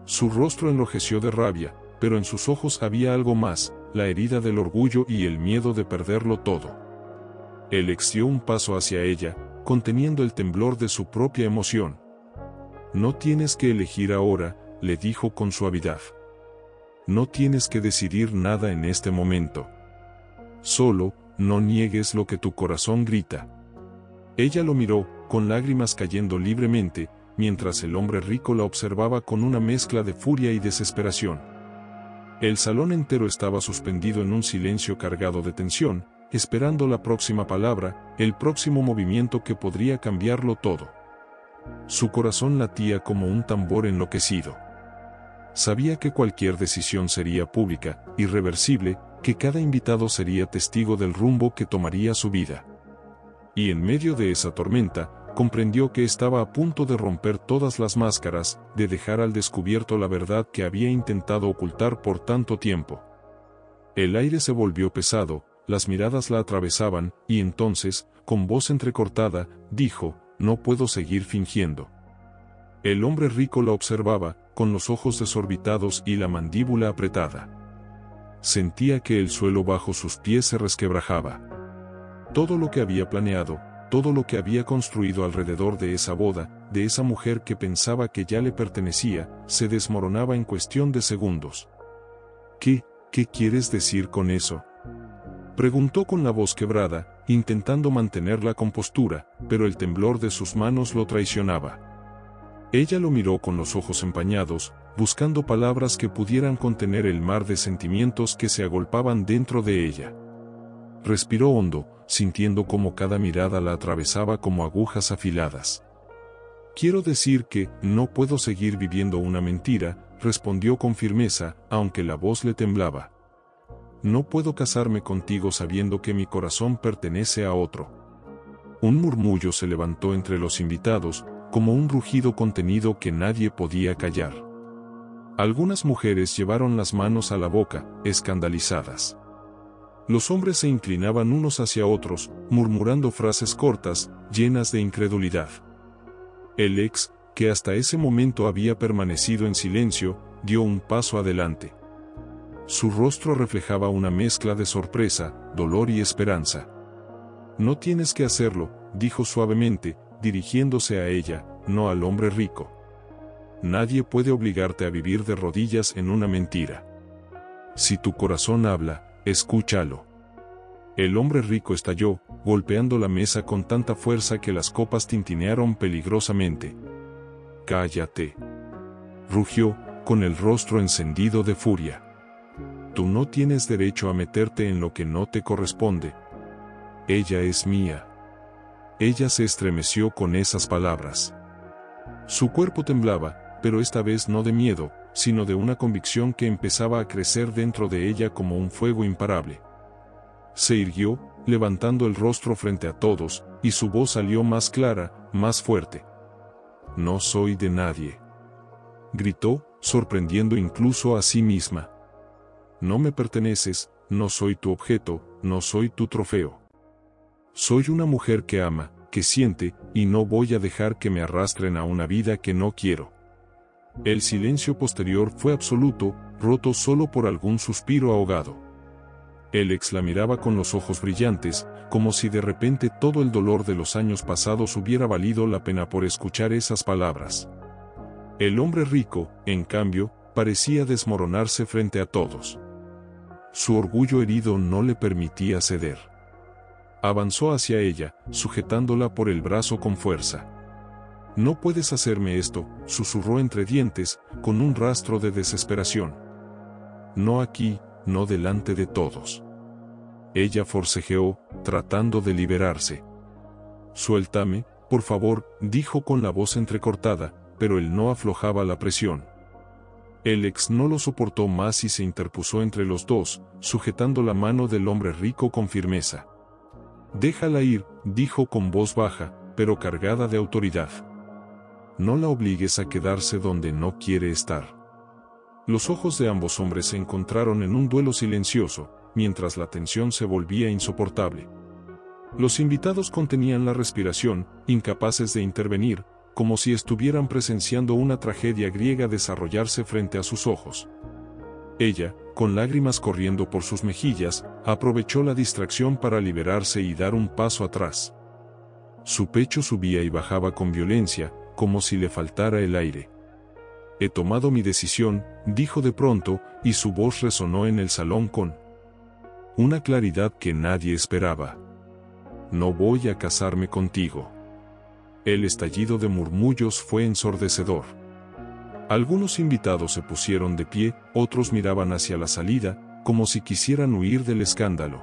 Su rostro enrojeció de rabia, pero en sus ojos había algo más, la herida del orgullo y el miedo de perderlo todo. Él dio un paso hacia ella, conteniendo el temblor de su propia emoción. «No tienes que elegir ahora», le dijo con suavidad. «No tienes que decidir nada en este momento. Solo, no niegues lo que tu corazón grita». Ella lo miró, con lágrimas cayendo libremente, mientras el hombre rico la observaba con una mezcla de furia y desesperación. El salón entero estaba suspendido en un silencio cargado de tensión, esperando la próxima palabra, el próximo movimiento que podría cambiarlo todo. Su corazón latía como un tambor enloquecido. Sabía que cualquier decisión sería pública, irreversible, que cada invitado sería testigo del rumbo que tomaría su vida. Y en medio de esa tormenta, comprendió que estaba a punto de romper todas las máscaras, de dejar al descubierto la verdad que había intentado ocultar por tanto tiempo. El aire se volvió pesado, las miradas la atravesaban, y entonces, con voz entrecortada, dijo: «No puedo seguir fingiendo». El hombre rico la observaba, con los ojos desorbitados y la mandíbula apretada. Sentía que el suelo bajo sus pies se resquebrajaba. Todo lo que había planeado, todo lo que había construido alrededor de esa boda, de esa mujer que pensaba que ya le pertenecía, se desmoronaba en cuestión de segundos. ¿Qué quieres decir con eso?», preguntó con la voz quebrada, intentando mantener la compostura, pero el temblor de sus manos lo traicionaba. Ella lo miró con los ojos empañados, buscando palabras que pudieran contener el mar de sentimientos que se agolpaban dentro de ella. Respiró hondo, sintiendo cómo cada mirada la atravesaba como agujas afiladas. «Quiero decir que no puedo seguir viviendo una mentira», respondió con firmeza, aunque la voz le temblaba. No puedo casarme contigo sabiendo que mi corazón pertenece a otro. Un murmullo se levantó entre los invitados, como un rugido contenido que nadie podía callar. Algunas mujeres llevaron las manos a la boca, escandalizadas. Los hombres se inclinaban unos hacia otros, murmurando frases cortas, llenas de incredulidad. El ex, que hasta ese momento había permanecido en silencio, dio un paso adelante. Su rostro reflejaba una mezcla de sorpresa, dolor y esperanza. No tienes que hacerlo, dijo suavemente, dirigiéndose a ella, no al hombre rico. Nadie puede obligarte a vivir de rodillas en una mentira. Si tu corazón habla, escúchalo. El hombre rico estalló, golpeando la mesa con tanta fuerza que las copas tintinearon peligrosamente. «Cállate», rugió, con el rostro encendido de furia. «Tú no tienes derecho a meterte en lo que no te corresponde. Ella es mía». Ella se estremeció con esas palabras. Su cuerpo temblaba, pero esta vez no de miedo, sino de una convicción que empezaba a crecer dentro de ella como un fuego imparable. Se irguió, levantando el rostro frente a todos, y su voz salió más clara, más fuerte. «No soy de nadie», gritó, sorprendiendo incluso a sí misma. «No me perteneces, no soy tu objeto, no soy tu trofeo. Soy una mujer que ama, que siente, y no voy a dejar que me arrastren a una vida que no quiero». El silencio posterior fue absoluto, roto solo por algún suspiro ahogado. El ex la miraba con los ojos brillantes, como si de repente todo el dolor de los años pasados hubiera valido la pena por escuchar esas palabras. El hombre rico, en cambio, parecía desmoronarse frente a todos. Su orgullo herido no le permitía ceder. Avanzó hacia ella, sujetándola por el brazo con fuerza. «No puedes hacerme esto», susurró entre dientes, con un rastro de desesperación. «No aquí, no delante de todos». Ella forcejeó, tratando de liberarse. «Suéltame, por favor», dijo con la voz entrecortada, pero él no aflojaba la presión. El ex no lo soportó más y se interpuso entre los dos, sujetando la mano del hombre rico con firmeza. «Déjala ir», dijo con voz baja, pero cargada de autoridad. «No la obligues a quedarse donde no quiere estar». Los ojos de ambos hombres se encontraron en un duelo silencioso, mientras la tensión se volvía insoportable. Los invitados contenían la respiración, incapaces de intervenir, como si estuvieran presenciando una tragedia griega desarrollarse frente a sus ojos. Ella, con lágrimas corriendo por sus mejillas, aprovechó la distracción para liberarse y dar un paso atrás. Su pecho subía y bajaba con violencia, como si le faltara el aire. «He tomado mi decisión», dijo de pronto, y su voz resonó en el salón con una claridad que nadie esperaba. «No voy a casarme contigo». El estallido de murmullos fue ensordecedor. Algunos invitados se pusieron de pie, otros miraban hacia la salida, como si quisieran huir del escándalo.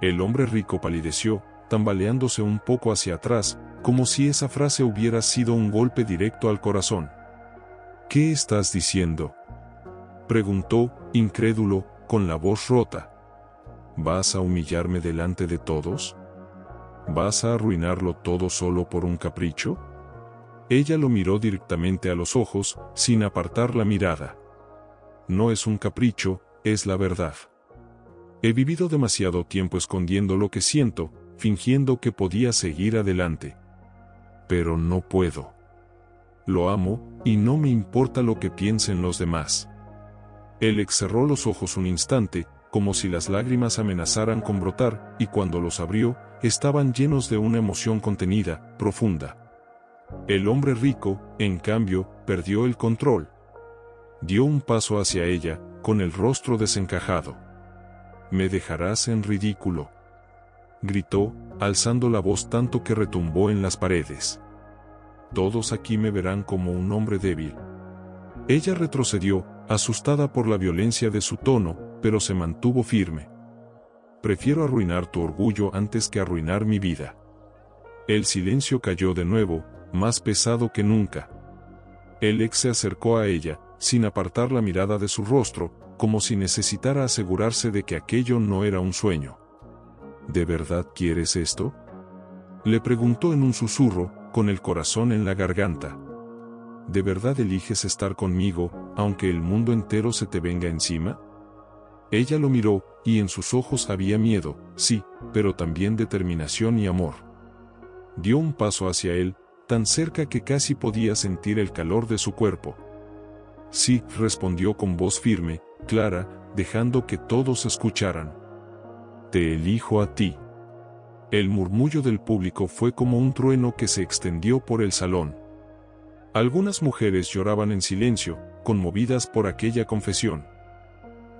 El hombre rico palideció, tambaleándose un poco hacia atrás, como si esa frase hubiera sido un golpe directo al corazón. «¿Qué estás diciendo?», preguntó, incrédulo, con la voz rota. «¿Vas a humillarme delante de todos? ¿Vas a arruinarlo todo solo por un capricho?». Ella lo miró directamente a los ojos, sin apartar la mirada. «No es un capricho, es la verdad. He vivido demasiado tiempo escondiendo lo que siento, fingiendo que podía seguir adelante. Pero no puedo. Lo amo, y no me importa lo que piensen los demás». Él cerró los ojos un instante, como si las lágrimas amenazaran con brotar, y cuando los abrió, estaban llenos de una emoción contenida, profunda. El hombre rico, en cambio, perdió el control. Dio un paso hacia ella, con el rostro desencajado. «¿Me dejarás en ridículo?», gritó, alzando la voz tanto que retumbó en las paredes. «Todos aquí me verán como un hombre débil». Ella retrocedió, asustada por la violencia de su tono, pero se mantuvo firme. «Prefiero arruinar tu orgullo antes que arruinar mi vida». El silencio cayó de nuevo, más pesado que nunca. El ex se acercó a ella, sin apartar la mirada de su rostro, como si necesitara asegurarse de que aquello no era un sueño. ¿De verdad quieres esto?, le preguntó en un susurro, con el corazón en la garganta. ¿De verdad eliges estar conmigo, aunque el mundo entero se te venga encima? Ella lo miró, y en sus ojos había miedo, sí, pero también determinación y amor. Dio un paso hacia él, tan cerca que casi podía sentir el calor de su cuerpo. Sí, respondió con voz firme, clara, dejando que todos escucharan. Te elijo a ti. El murmullo del público fue como un trueno que se extendió por el salón. Algunas mujeres lloraban en silencio, conmovidas por aquella confesión.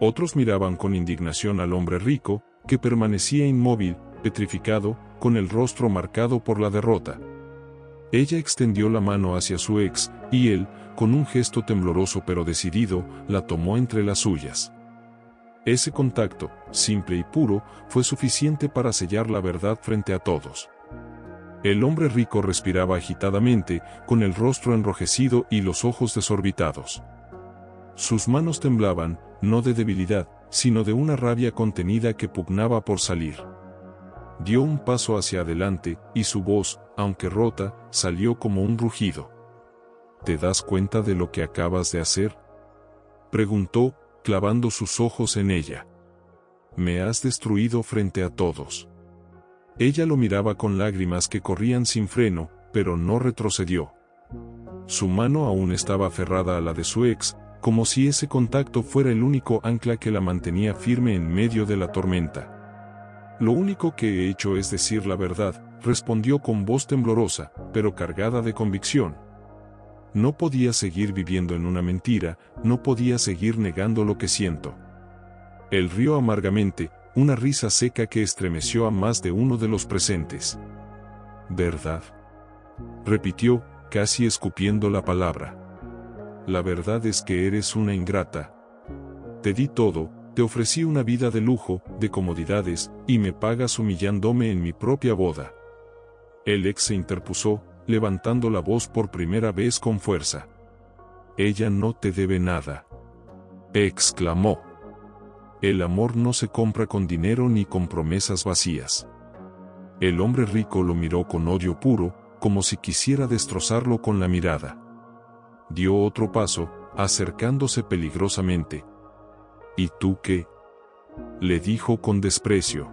Otros miraban con indignación al hombre rico, que permanecía inmóvil, petrificado, con el rostro marcado por la derrota. Ella extendió la mano hacia su ex, y él, con un gesto tembloroso pero decidido, la tomó entre las suyas. Ese contacto, simple y puro, fue suficiente para sellar la verdad frente a todos. El hombre rico respiraba agitadamente, con el rostro enrojecido y los ojos desorbitados. Sus manos temblaban, no de debilidad, sino de una rabia contenida que pugnaba por salir. Dio un paso hacia adelante, y su voz, aunque rota, salió como un rugido. ¿Te das cuenta de lo que acabas de hacer?, preguntó, clavando sus ojos en ella. Me has destruido frente a todos. Ella lo miraba con lágrimas que corrían sin freno, pero no retrocedió. Su mano aún estaba aferrada a la de su ex, como si ese contacto fuera el único ancla que la mantenía firme en medio de la tormenta. Lo único que he hecho es decir la verdad, respondió con voz temblorosa, pero cargada de convicción. No podía seguir viviendo en una mentira, no podía seguir negando lo que siento. Él rió amargamente, una risa seca que estremeció a más de uno de los presentes. ¿Verdad?, repitió, casi escupiendo la palabra. La verdad es que eres una ingrata. Te di todo, te ofrecí una vida de lujo, de comodidades, y me pagas humillándome en mi propia boda. El ex se interpuso, levantando la voz por primera vez con fuerza. Ella no te debe nada, exclamó. El amor no se compra con dinero ni con promesas vacías. El hombre rico lo miró con odio puro, como si quisiera destrozarlo con la mirada. Dio otro paso, acercándose peligrosamente. ¿Y tú qué?, le dijo con desprecio.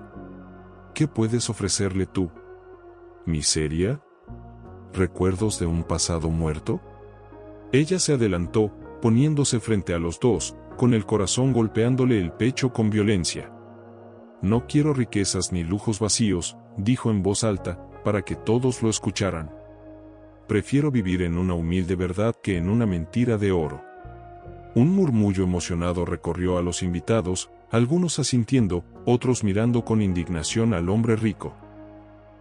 ¿Qué puedes ofrecerle tú? ¿Miseria? ¿Recuerdos de un pasado muerto? Ella se adelantó, poniéndose frente a los dos, con el corazón golpeándole el pecho con violencia. No quiero riquezas ni lujos vacíos, dijo en voz alta, para que todos lo escucharan. Prefiero vivir en una humilde verdad que en una mentira de oro. Un murmullo emocionado recorrió a los invitados, algunos asintiendo, otros mirando con indignación al hombre rico.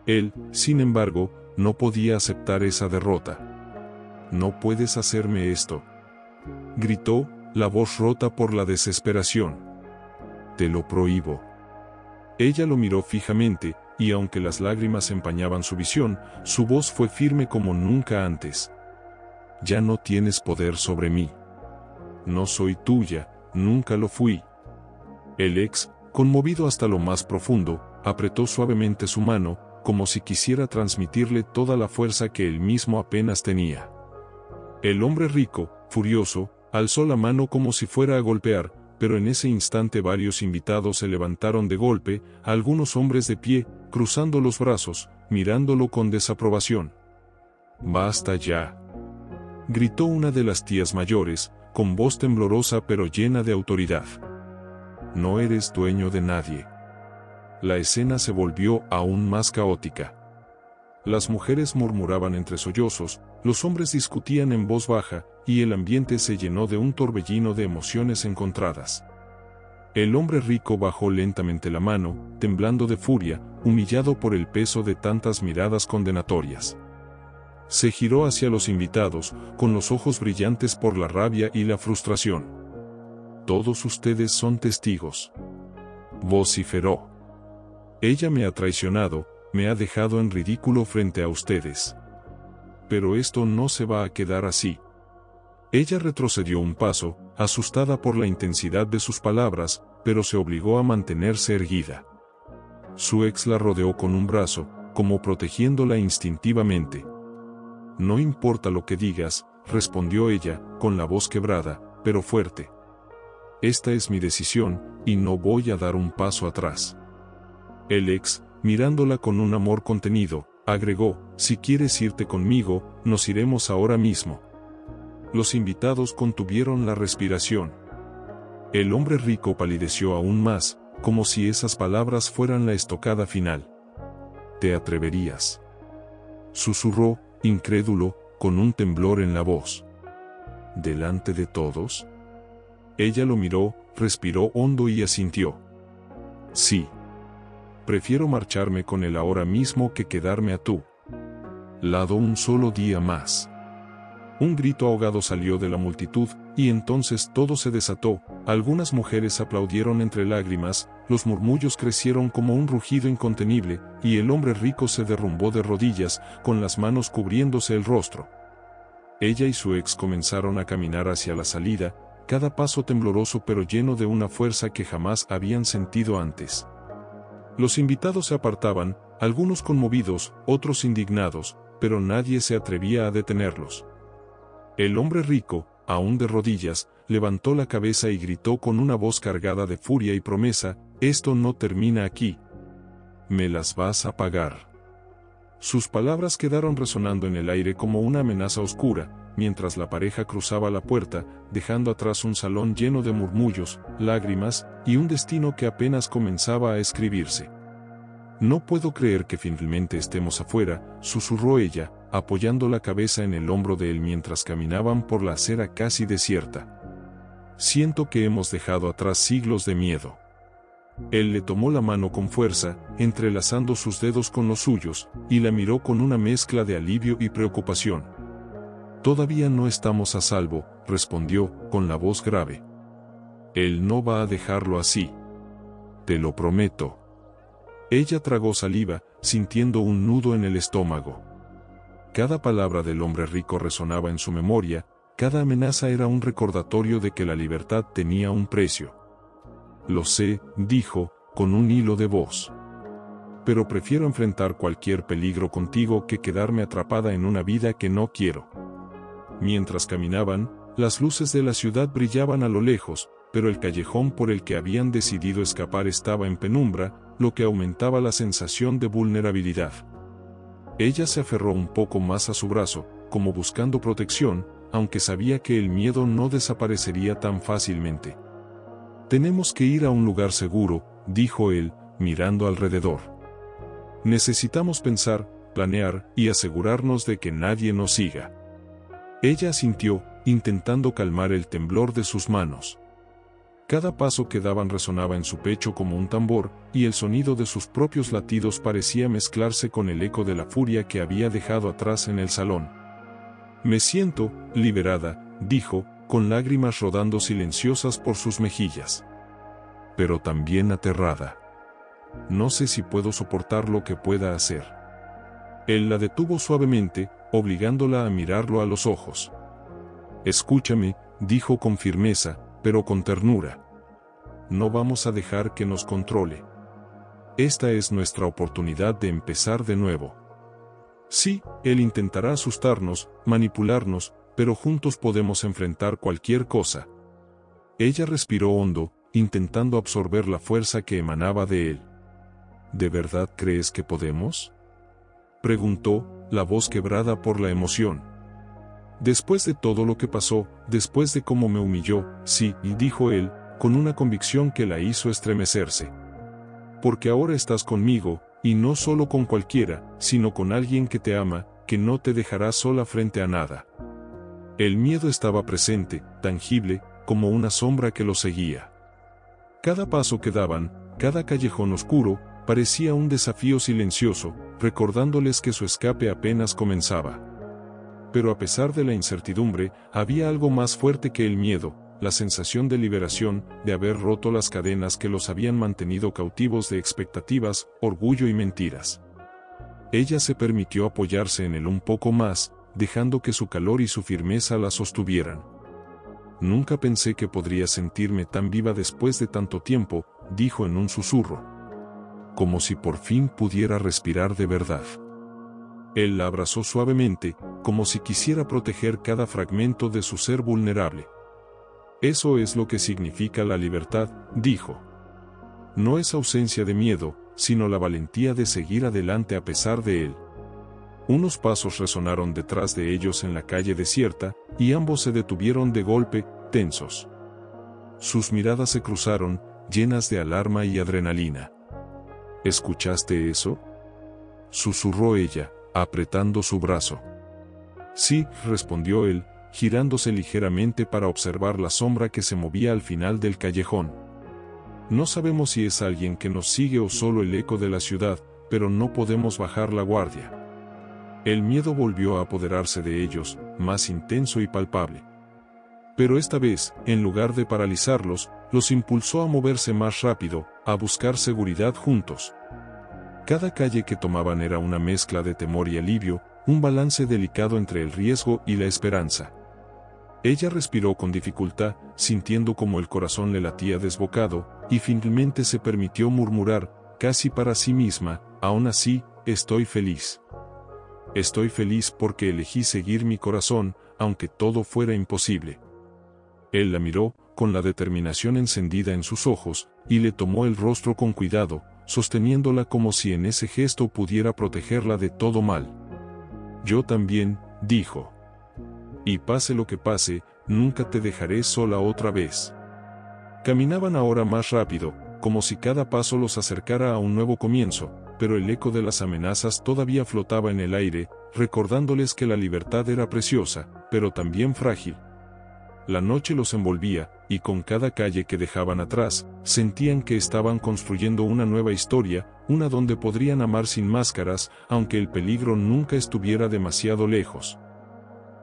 Él, sin embargo, no podía aceptar esa derrota. No puedes hacerme esto, gritó, la voz rota por la desesperación. Te lo prohíbo. Ella lo miró fijamente, y aunque las lágrimas empañaban su visión, su voz fue firme como nunca antes. Ya no tienes poder sobre mí. No soy tuya, nunca lo fui. El ex, conmovido hasta lo más profundo, apretó suavemente su mano, como si quisiera transmitirle toda la fuerza que él mismo apenas tenía. El hombre rico, furioso, alzó la mano como si fuera a golpear, pero en ese instante varios invitados se levantaron de golpe, algunos hombres de pie, cruzando los brazos, mirándolo con desaprobación. «Basta ya», gritó una de las tías mayores, con voz temblorosa pero llena de autoridad. «No eres dueño de nadie». La escena se volvió aún más caótica. Las mujeres murmuraban entre sollozos, los hombres discutían en voz baja, y el ambiente se llenó de un torbellino de emociones encontradas. El hombre rico bajó lentamente la mano, temblando de furia, humillado por el peso de tantas miradas condenatorias. Se giró hacia los invitados, con los ojos brillantes por la rabia y la frustración. «Todos ustedes son testigos», vociferó. «Ella me ha traicionado, me ha dejado en ridículo frente a ustedes. Pero esto no se va a quedar así». Ella retrocedió un paso, asustada por la intensidad de sus palabras, pero se obligó a mantenerse erguida. Su ex la rodeó con un brazo, como protegiéndola instintivamente. No importa lo que digas, respondió ella, con la voz quebrada, pero fuerte. Esta es mi decisión, y no voy a dar un paso atrás. El ex, mirándola con un amor contenido, agregó, si quieres irte conmigo, nos iremos ahora mismo. Los invitados contuvieron la respiración. El hombre rico palideció aún más, como si esas palabras fueran la estocada final. ¿Te atreverías?, susurró, incrédulo, con un temblor en la voz. ¿Delante de todos? Ella lo miró, respiró hondo y asintió. Sí. Prefiero marcharme con él ahora mismo que quedarme a tu lado un solo día más. Un grito ahogado salió de la multitud, y entonces todo se desató. Algunas mujeres aplaudieron entre lágrimas, los murmullos crecieron como un rugido incontenible, y el hombre rico se derrumbó de rodillas, con las manos cubriéndose el rostro. Ella y su ex comenzaron a caminar hacia la salida, cada paso tembloroso pero lleno de una fuerza que jamás habían sentido antes. Los invitados se apartaban, algunos conmovidos, otros indignados, pero nadie se atrevía a detenerlos. El hombre rico, aún de rodillas, levantó la cabeza y gritó con una voz cargada de furia y promesa, «Esto no termina aquí. Me las vas a pagar». Sus palabras quedaron resonando en el aire como una amenaza oscura, mientras la pareja cruzaba la puerta, dejando atrás un salón lleno de murmullos, lágrimas, y un destino que apenas comenzaba a escribirse. «No puedo creer que finalmente estemos afuera», susurró ella, apoyando la cabeza en el hombro de él mientras caminaban por la acera casi desierta. «Siento que hemos dejado atrás siglos de miedo». Él le tomó la mano con fuerza, entrelazando sus dedos con los suyos, y la miró con una mezcla de alivio y preocupación. «Todavía no estamos a salvo», respondió, con la voz grave. «Él no va a dejarlo así. Te lo prometo». Ella tragó saliva, sintiendo un nudo en el estómago. Cada palabra del hombre rico resonaba en su memoria, cada amenaza era un recordatorio de que la libertad tenía un precio. «Lo sé», dijo, con un hilo de voz. «Pero prefiero enfrentar cualquier peligro contigo que quedarme atrapada en una vida que no quiero». Mientras caminaban, las luces de la ciudad brillaban a lo lejos, pero el callejón por el que habían decidido escapar estaba en penumbra, lo que aumentaba la sensación de vulnerabilidad. Ella se aferró un poco más a su brazo, como buscando protección, aunque sabía que el miedo no desaparecería tan fácilmente. «Tenemos que ir a un lugar seguro», dijo él, mirando alrededor. «Necesitamos pensar, planear y asegurarnos de que nadie nos siga». Ella asintió, intentando calmar el temblor de sus manos. Cada paso que daban resonaba en su pecho como un tambor, y el sonido de sus propios latidos parecía mezclarse con el eco de la furia que había dejado atrás en el salón. «Me siento liberada», dijo, con lágrimas rodando silenciosas por sus mejillas. «Pero también aterrada. No sé si puedo soportar lo que pueda hacer». Él la detuvo suavemente, obligándola a mirarlo a los ojos. «Escúchame», dijo con firmeza, pero con ternura. «No vamos a dejar que nos controle. Esta es nuestra oportunidad de empezar de nuevo. Sí, él intentará asustarnos, manipularnos, pero juntos podemos enfrentar cualquier cosa». Ella respiró hondo, intentando absorber la fuerza que emanaba de él. «¿De verdad crees que podemos?», preguntó, la voz quebrada por la emoción. «Después de todo lo que pasó, después de cómo me humilló, sí», dijo él, con una convicción que la hizo estremecerse. «Porque ahora estás conmigo, y no solo con cualquiera, sino con alguien que te ama, que no te dejará sola frente a nada». El miedo estaba presente, tangible, como una sombra que lo seguía. Cada paso que daban, cada callejón oscuro, parecía un desafío silencioso, recordándoles que su escape apenas comenzaba. Pero a pesar de la incertidumbre, había algo más fuerte que el miedo, la sensación de liberación, de haber roto las cadenas que los habían mantenido cautivos de expectativas, orgullo y mentiras. Ella se permitió apoyarse en él un poco más, dejando que su calor y su firmeza la sostuvieran. Nunca pensé que podría sentirme tan viva después de tanto tiempo, dijo en un susurro. Como si por fin pudiera respirar de verdad. Él la abrazó suavemente, como si quisiera proteger cada fragmento de su ser vulnerable. Eso es lo que significa la libertad, dijo. No es ausencia de miedo, sino la valentía de seguir adelante a pesar de él. Unos pasos resonaron detrás de ellos en la calle desierta, y ambos se detuvieron de golpe, tensos. Sus miradas se cruzaron, llenas de alarma y adrenalina. ¿Escuchaste eso?, susurró ella, apretando su brazo. Sí, respondió él, girándose ligeramente para observar la sombra que se movía al final del callejón. No sabemos si es alguien que nos sigue o solo el eco de la ciudad, pero no podemos bajar la guardia. El miedo volvió a apoderarse de ellos, más intenso y palpable. Pero esta vez, en lugar de paralizarlos, los impulsó a moverse más rápido, a buscar seguridad juntos. Cada calle que tomaban era una mezcla de temor y alivio, un balance delicado entre el riesgo y la esperanza. Ella respiró con dificultad, sintiendo como el corazón le latía desbocado, y finalmente se permitió murmurar, casi para sí misma, aún así, estoy feliz. Estoy feliz porque elegí seguir mi corazón, aunque todo fuera imposible. Él la miró, con la determinación encendida en sus ojos, y le tomó el rostro con cuidado, sosteniéndola como si en ese gesto pudiera protegerla de todo mal. Yo también, dijo. Y pase lo que pase, nunca te dejaré sola otra vez. Caminaban ahora más rápido, como si cada paso los acercara a un nuevo comienzo, pero el eco de las amenazas todavía flotaba en el aire, recordándoles que la libertad era preciosa, pero también frágil. La noche los envolvía, y con cada calle que dejaban atrás, sentían que estaban construyendo una nueva historia, una donde podrían amar sin máscaras, aunque el peligro nunca estuviera demasiado lejos.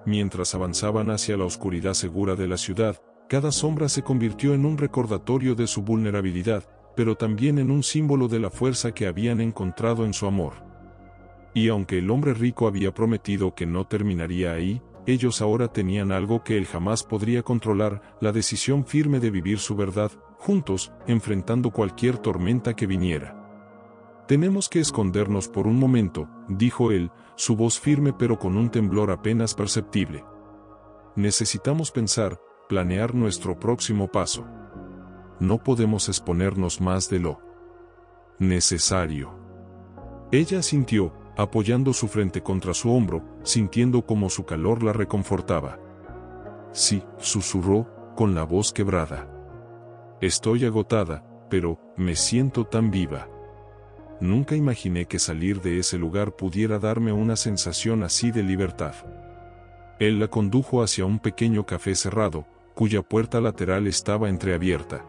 Mientras avanzaban hacia la oscuridad segura de la ciudad, cada sombra se convirtió en un recordatorio de su vulnerabilidad, pero también en un símbolo de la fuerza que habían encontrado en su amor. Y aunque el hombre rico había prometido que no terminaría ahí, ellos ahora tenían algo que él jamás podría controlar, la decisión firme de vivir su verdad, juntos, enfrentando cualquier tormenta que viniera. Tenemos que escondernos por un momento, dijo él, su voz firme pero con un temblor apenas perceptible. Necesitamos pensar, planear nuestro próximo paso. No podemos exponernos más de lo necesario. Ella asintió, apoyando su frente contra su hombro, sintiendo como su calor la reconfortaba. Sí, susurró, con la voz quebrada. Estoy agotada, pero me siento tan viva. Nunca imaginé que salir de ese lugar pudiera darme una sensación así de libertad. Él la condujo hacia un pequeño café cerrado, cuya puerta lateral estaba entreabierta.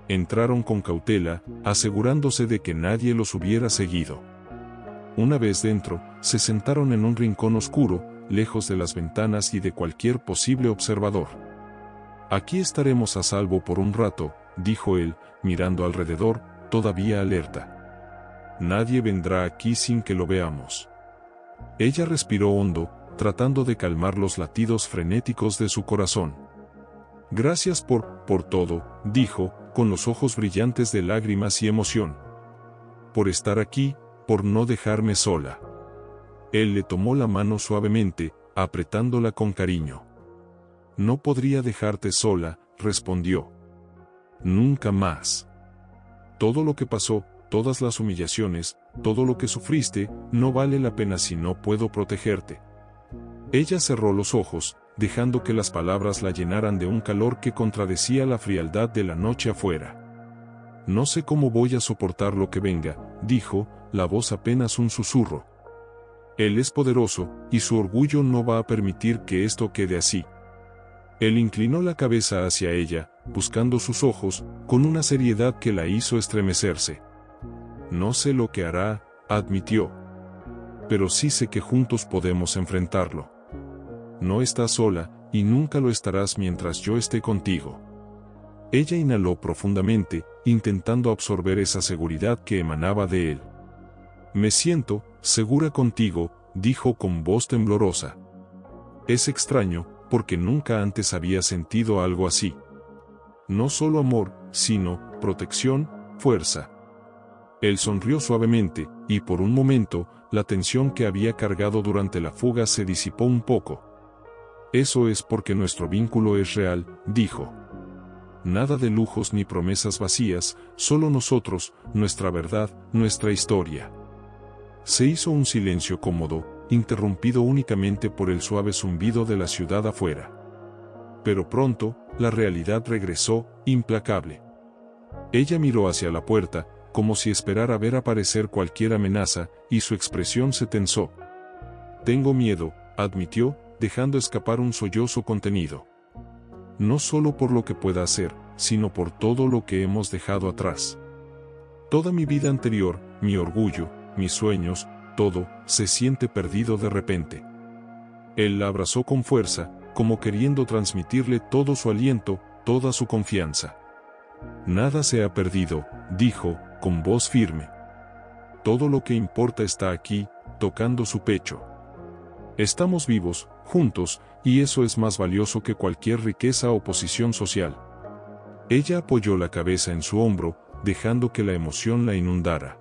Entraron con cautela, asegurándose de que nadie los hubiera seguido. Una vez dentro, se sentaron en un rincón oscuro, lejos de las ventanas y de cualquier posible observador. Aquí estaremos a salvo por un rato, dijo él, mirando alrededor, todavía alerta. Nadie vendrá aquí sin que lo veamos. Ella respiró hondo, tratando de calmar los latidos frenéticos de su corazón. Gracias por todo, dijo, con los ojos brillantes de lágrimas y emoción. Por estar aquí, por no dejarme sola. Él le tomó la mano suavemente, apretándola con cariño. No podría dejarte sola, respondió. Nunca más. Todo lo que pasó, todas las humillaciones, todo lo que sufriste, no vale la pena si no puedo protegerte. Ella cerró los ojos, dejando que las palabras la llenaran de un calor que contradecía la frialdad de la noche afuera. No sé cómo voy a soportar lo que venga, dijo, la voz apenas un susurro. Él es poderoso, y su orgullo no va a permitir que esto quede así. Él inclinó la cabeza hacia ella, buscando sus ojos, con una seriedad que la hizo estremecerse. No sé lo que hará, admitió. Pero sí sé que juntos podemos enfrentarlo. No estás sola, y nunca lo estarás mientras yo esté contigo. Ella inhaló profundamente, intentando absorber esa seguridad que emanaba de él. Me siento segura contigo, dijo con voz temblorosa. Es extraño, porque nunca antes había sentido algo así. No solo amor, sino protección, fuerza. Él sonrió suavemente, y por un momento, la tensión que había cargado durante la fuga se disipó un poco. Eso es porque nuestro vínculo es real, dijo. Nada de lujos ni promesas vacías, solo nosotros, nuestra verdad, nuestra historia. Se hizo un silencio cómodo, interrumpido únicamente por el suave zumbido de la ciudad afuera. Pero pronto, la realidad regresó, implacable. Ella miró hacia la puerta, como si esperara ver aparecer cualquier amenaza, y su expresión se tensó. Tengo miedo, admitió, dejando escapar un sollozo contenido. No solo por lo que pueda hacer, sino por todo lo que hemos dejado atrás. Toda mi vida anterior, mi orgullo, mis sueños, todo, se siente perdido de repente. Él la abrazó con fuerza, como queriendo transmitirle todo su aliento, toda su confianza. Nada se ha perdido, dijo, con voz firme. Todo lo que importa está aquí, tocando su pecho. Estamos vivos, juntos, y eso es más valioso que cualquier riqueza o posición social. Ella apoyó la cabeza en su hombro, dejando que la emoción la inundara.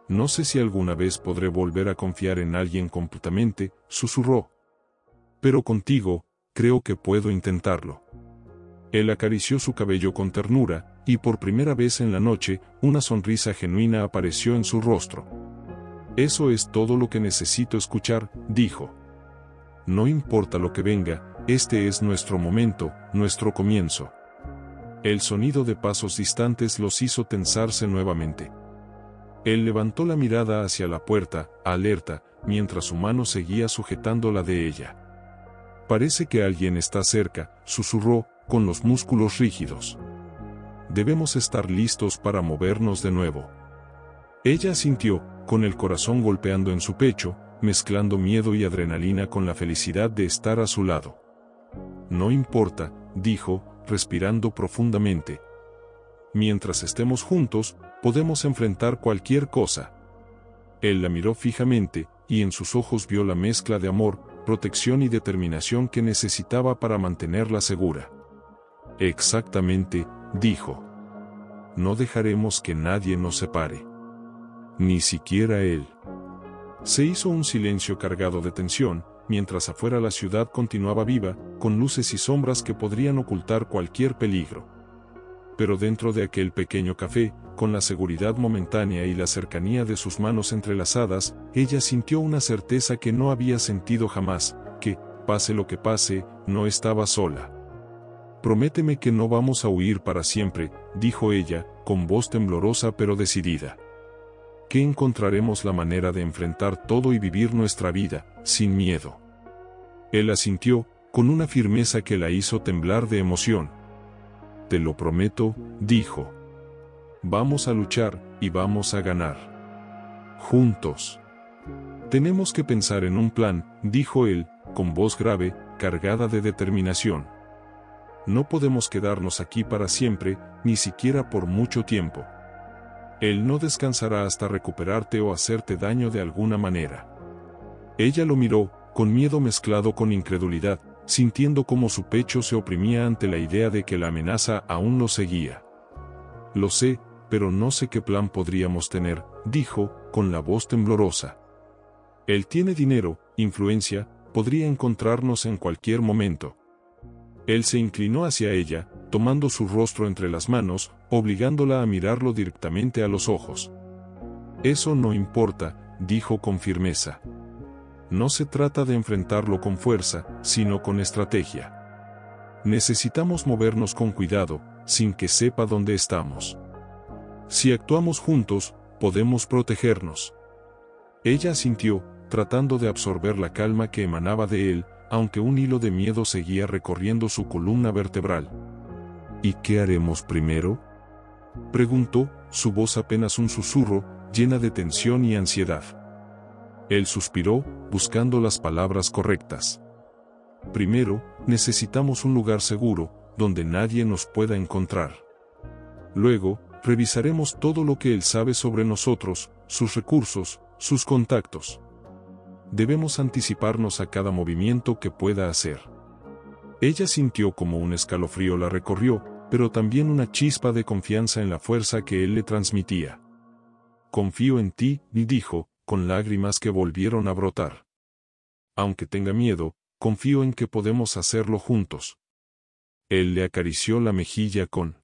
No sé si alguna vez podré volver a confiar en alguien completamente, susurró. Pero contigo, creo que puedo intentarlo. Él acarició su cabello con ternura, y por primera vez en la noche, una sonrisa genuina apareció en su rostro. Eso es todo lo que necesito escuchar, dijo. No importa lo que venga, este es nuestro momento, nuestro comienzo. El sonido de pasos distantes los hizo tensarse nuevamente. Él levantó la mirada hacia la puerta, alerta, mientras su mano seguía sujetando la de ella. Parece que alguien está cerca, susurró, con los músculos rígidos. Debemos estar listos para movernos de nuevo. Ella asintió, con el corazón golpeando en su pecho, mezclando miedo y adrenalina con la felicidad de estar a su lado. No importa, dijo, respirando profundamente. Mientras estemos juntos, podemos enfrentar cualquier cosa. Él la miró fijamente, y en sus ojos vio la mezcla de amor, protección y determinación que necesitaba para mantenerla segura. Exactamente, dijo. No dejaremos que nadie nos separe. Ni siquiera él. Se hizo un silencio cargado de tensión, mientras afuera la ciudad continuaba viva, con luces y sombras que podrían ocultar cualquier peligro. Pero dentro de aquel pequeño café, con la seguridad momentánea y la cercanía de sus manos entrelazadas, ella sintió una certeza que no había sentido jamás, que, pase lo que pase, no estaba sola. Prométeme que no vamos a huir para siempre, dijo ella, con voz temblorosa pero decidida. Que encontraremos la manera de enfrentar todo y vivir nuestra vida, sin miedo. Él asintió, con una firmeza que la hizo temblar de emoción. Te lo prometo, dijo. Vamos a luchar, y vamos a ganar. Juntos. Tenemos que pensar en un plan, dijo él, con voz grave, cargada de determinación. No podemos quedarnos aquí para siempre, ni siquiera por mucho tiempo. Él no descansará hasta recuperarte o hacerte daño de alguna manera. Ella lo miró, con miedo mezclado con incredulidad, sintiendo cómo su pecho se oprimía ante la idea de que la amenaza aún lo seguía. Lo sé, pero no sé qué plan podríamos tener, dijo, con la voz temblorosa. Él tiene dinero, influencia, podría encontrarnos en cualquier momento. Él se inclinó hacia ella, tomando su rostro entre las manos, obligándola a mirarlo directamente a los ojos. Eso no importa, dijo con firmeza. No se trata de enfrentarlo con fuerza, sino con estrategia. Necesitamos movernos con cuidado, sin que sepa dónde estamos. Si actuamos juntos, podemos protegernos. Ella asintió, tratando de absorber la calma que emanaba de él, aunque un hilo de miedo seguía recorriendo su columna vertebral. ¿Y qué haremos primero?, preguntó, su voz apenas un susurro, llena de tensión y ansiedad. Él suspiró, buscando las palabras correctas. Primero, necesitamos un lugar seguro, donde nadie nos pueda encontrar. Luego, revisaremos todo lo que él sabe sobre nosotros, sus recursos, sus contactos. Debemos anticiparnos a cada movimiento que pueda hacer. Ella sintió como un escalofrío la recorrió, pero también una chispa de confianza en la fuerza que él le transmitía. «Confío en ti», dijo, con lágrimas que volvieron a brotar. «Aunque tenga miedo, confío en que podemos hacerlo juntos». Él le acarició la mejilla con